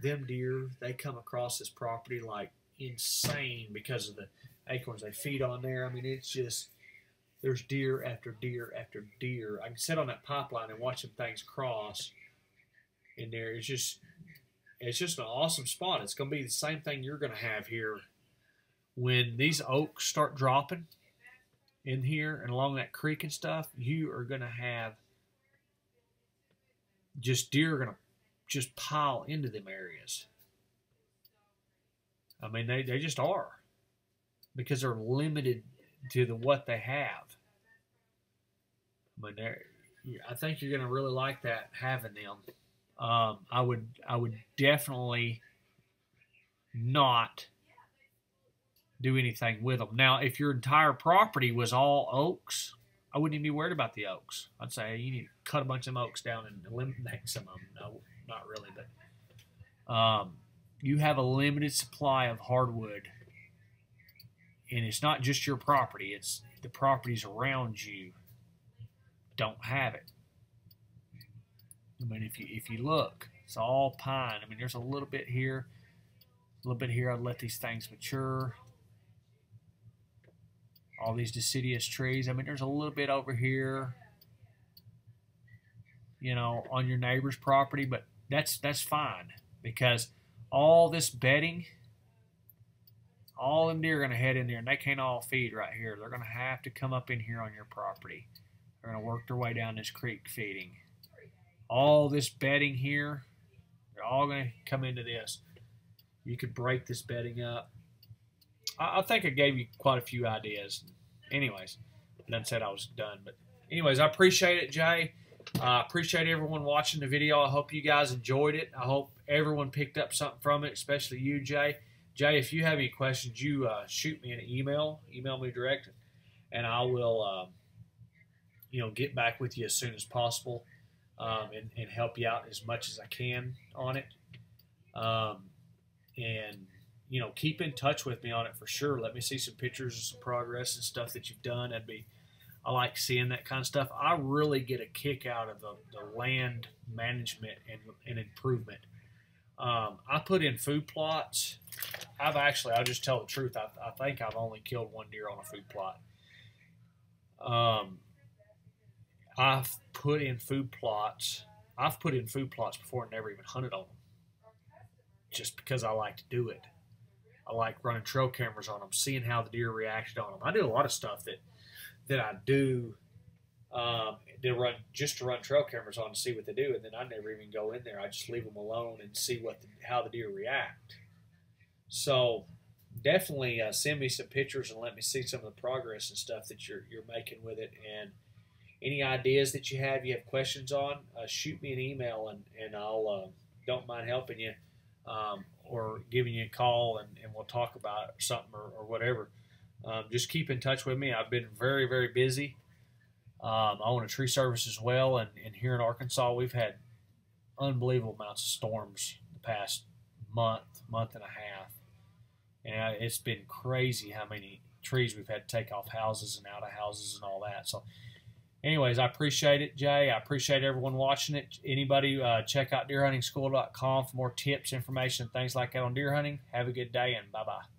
them deer, they come across this property like insane because of the acorns they feed on there. I mean, it's just, there's deer after deer after deer. I can sit on that pipeline and watch them things cross in there. It's just an awesome spot. It's going to be the same thing you're going to have here when these oaks start dropping in here and along that creek and stuff. You are going to have just deer are going to just pile into them areas. I mean, they just are. because they're limited to what they have. But I think you're going to really like that, having them. I would definitely not do anything with them. Now, if your entire property was all oaks, I wouldn't even be worried about the oaks. I'd say, hey, you need to cut a bunch of them oaks down and eliminate some of them. No, not really, but you have a limited supply of hardwood, and it's not just your property, it's the properties around you don't have it. I mean, if you look, it's all pine. I mean, there's a little bit here, a little bit here. I'd let these things mature. All these deciduous trees. I mean, there's a little bit over here, you know, on your neighbor's property, but that's fine, because all this bedding, all them deer are going to head in there, and they can't all feed right here. They're going to have to come up in here on your property. They're going to work their way down this creek feeding. All this bedding here, they're all going to come into this. You could break this bedding up. I think I gave you quite a few ideas. Anyways, I done said I was done. But anyways, I appreciate it, Jay. I appreciate everyone watching the video. I hope you guys enjoyed it. I hope everyone picked up something from it, especially you, Jay. Jay, if you have any questions, you shoot me an email. Email me direct, and I will get back with you as soon as possible and help you out as much as I can on it. And keep in touch with me on it for sure. Let me see some pictures of some progress and stuff that you've done. I like seeing that kind of stuff. I really get a kick out of the land management and improvement. I put in food plots. I'll just tell the truth. I think I've only killed one deer on a food plot. I've put in food plots before and never even hunted on them, just because I like to do it. I like running trail cameras on them, seeing how the deer reacted on them. I do a lot of stuff that I do to run trail cameras on to see what they do, and then I never even go in there. I just leave them alone and see how the deer react. So definitely send me some pictures and let me see some of the progress and stuff that you're making with it. And any ideas that you have questions on, shoot me an email, and I'll don't mind helping you. Or giving you a call, and we'll talk about something or whatever. Just keep in touch with me. I've been very, very busy. I own a tree service as well, and here in Arkansas, we've had unbelievable amounts of storms the past month and a half. And it's been crazy how many trees we've had to take off houses and out of houses and all that. So anyways, I appreciate it, Jay. I appreciate everyone watching it. Anybody, check out deerhuntingschool.com for more tips, information, things like that on deer hunting. Have a good day, and bye-bye.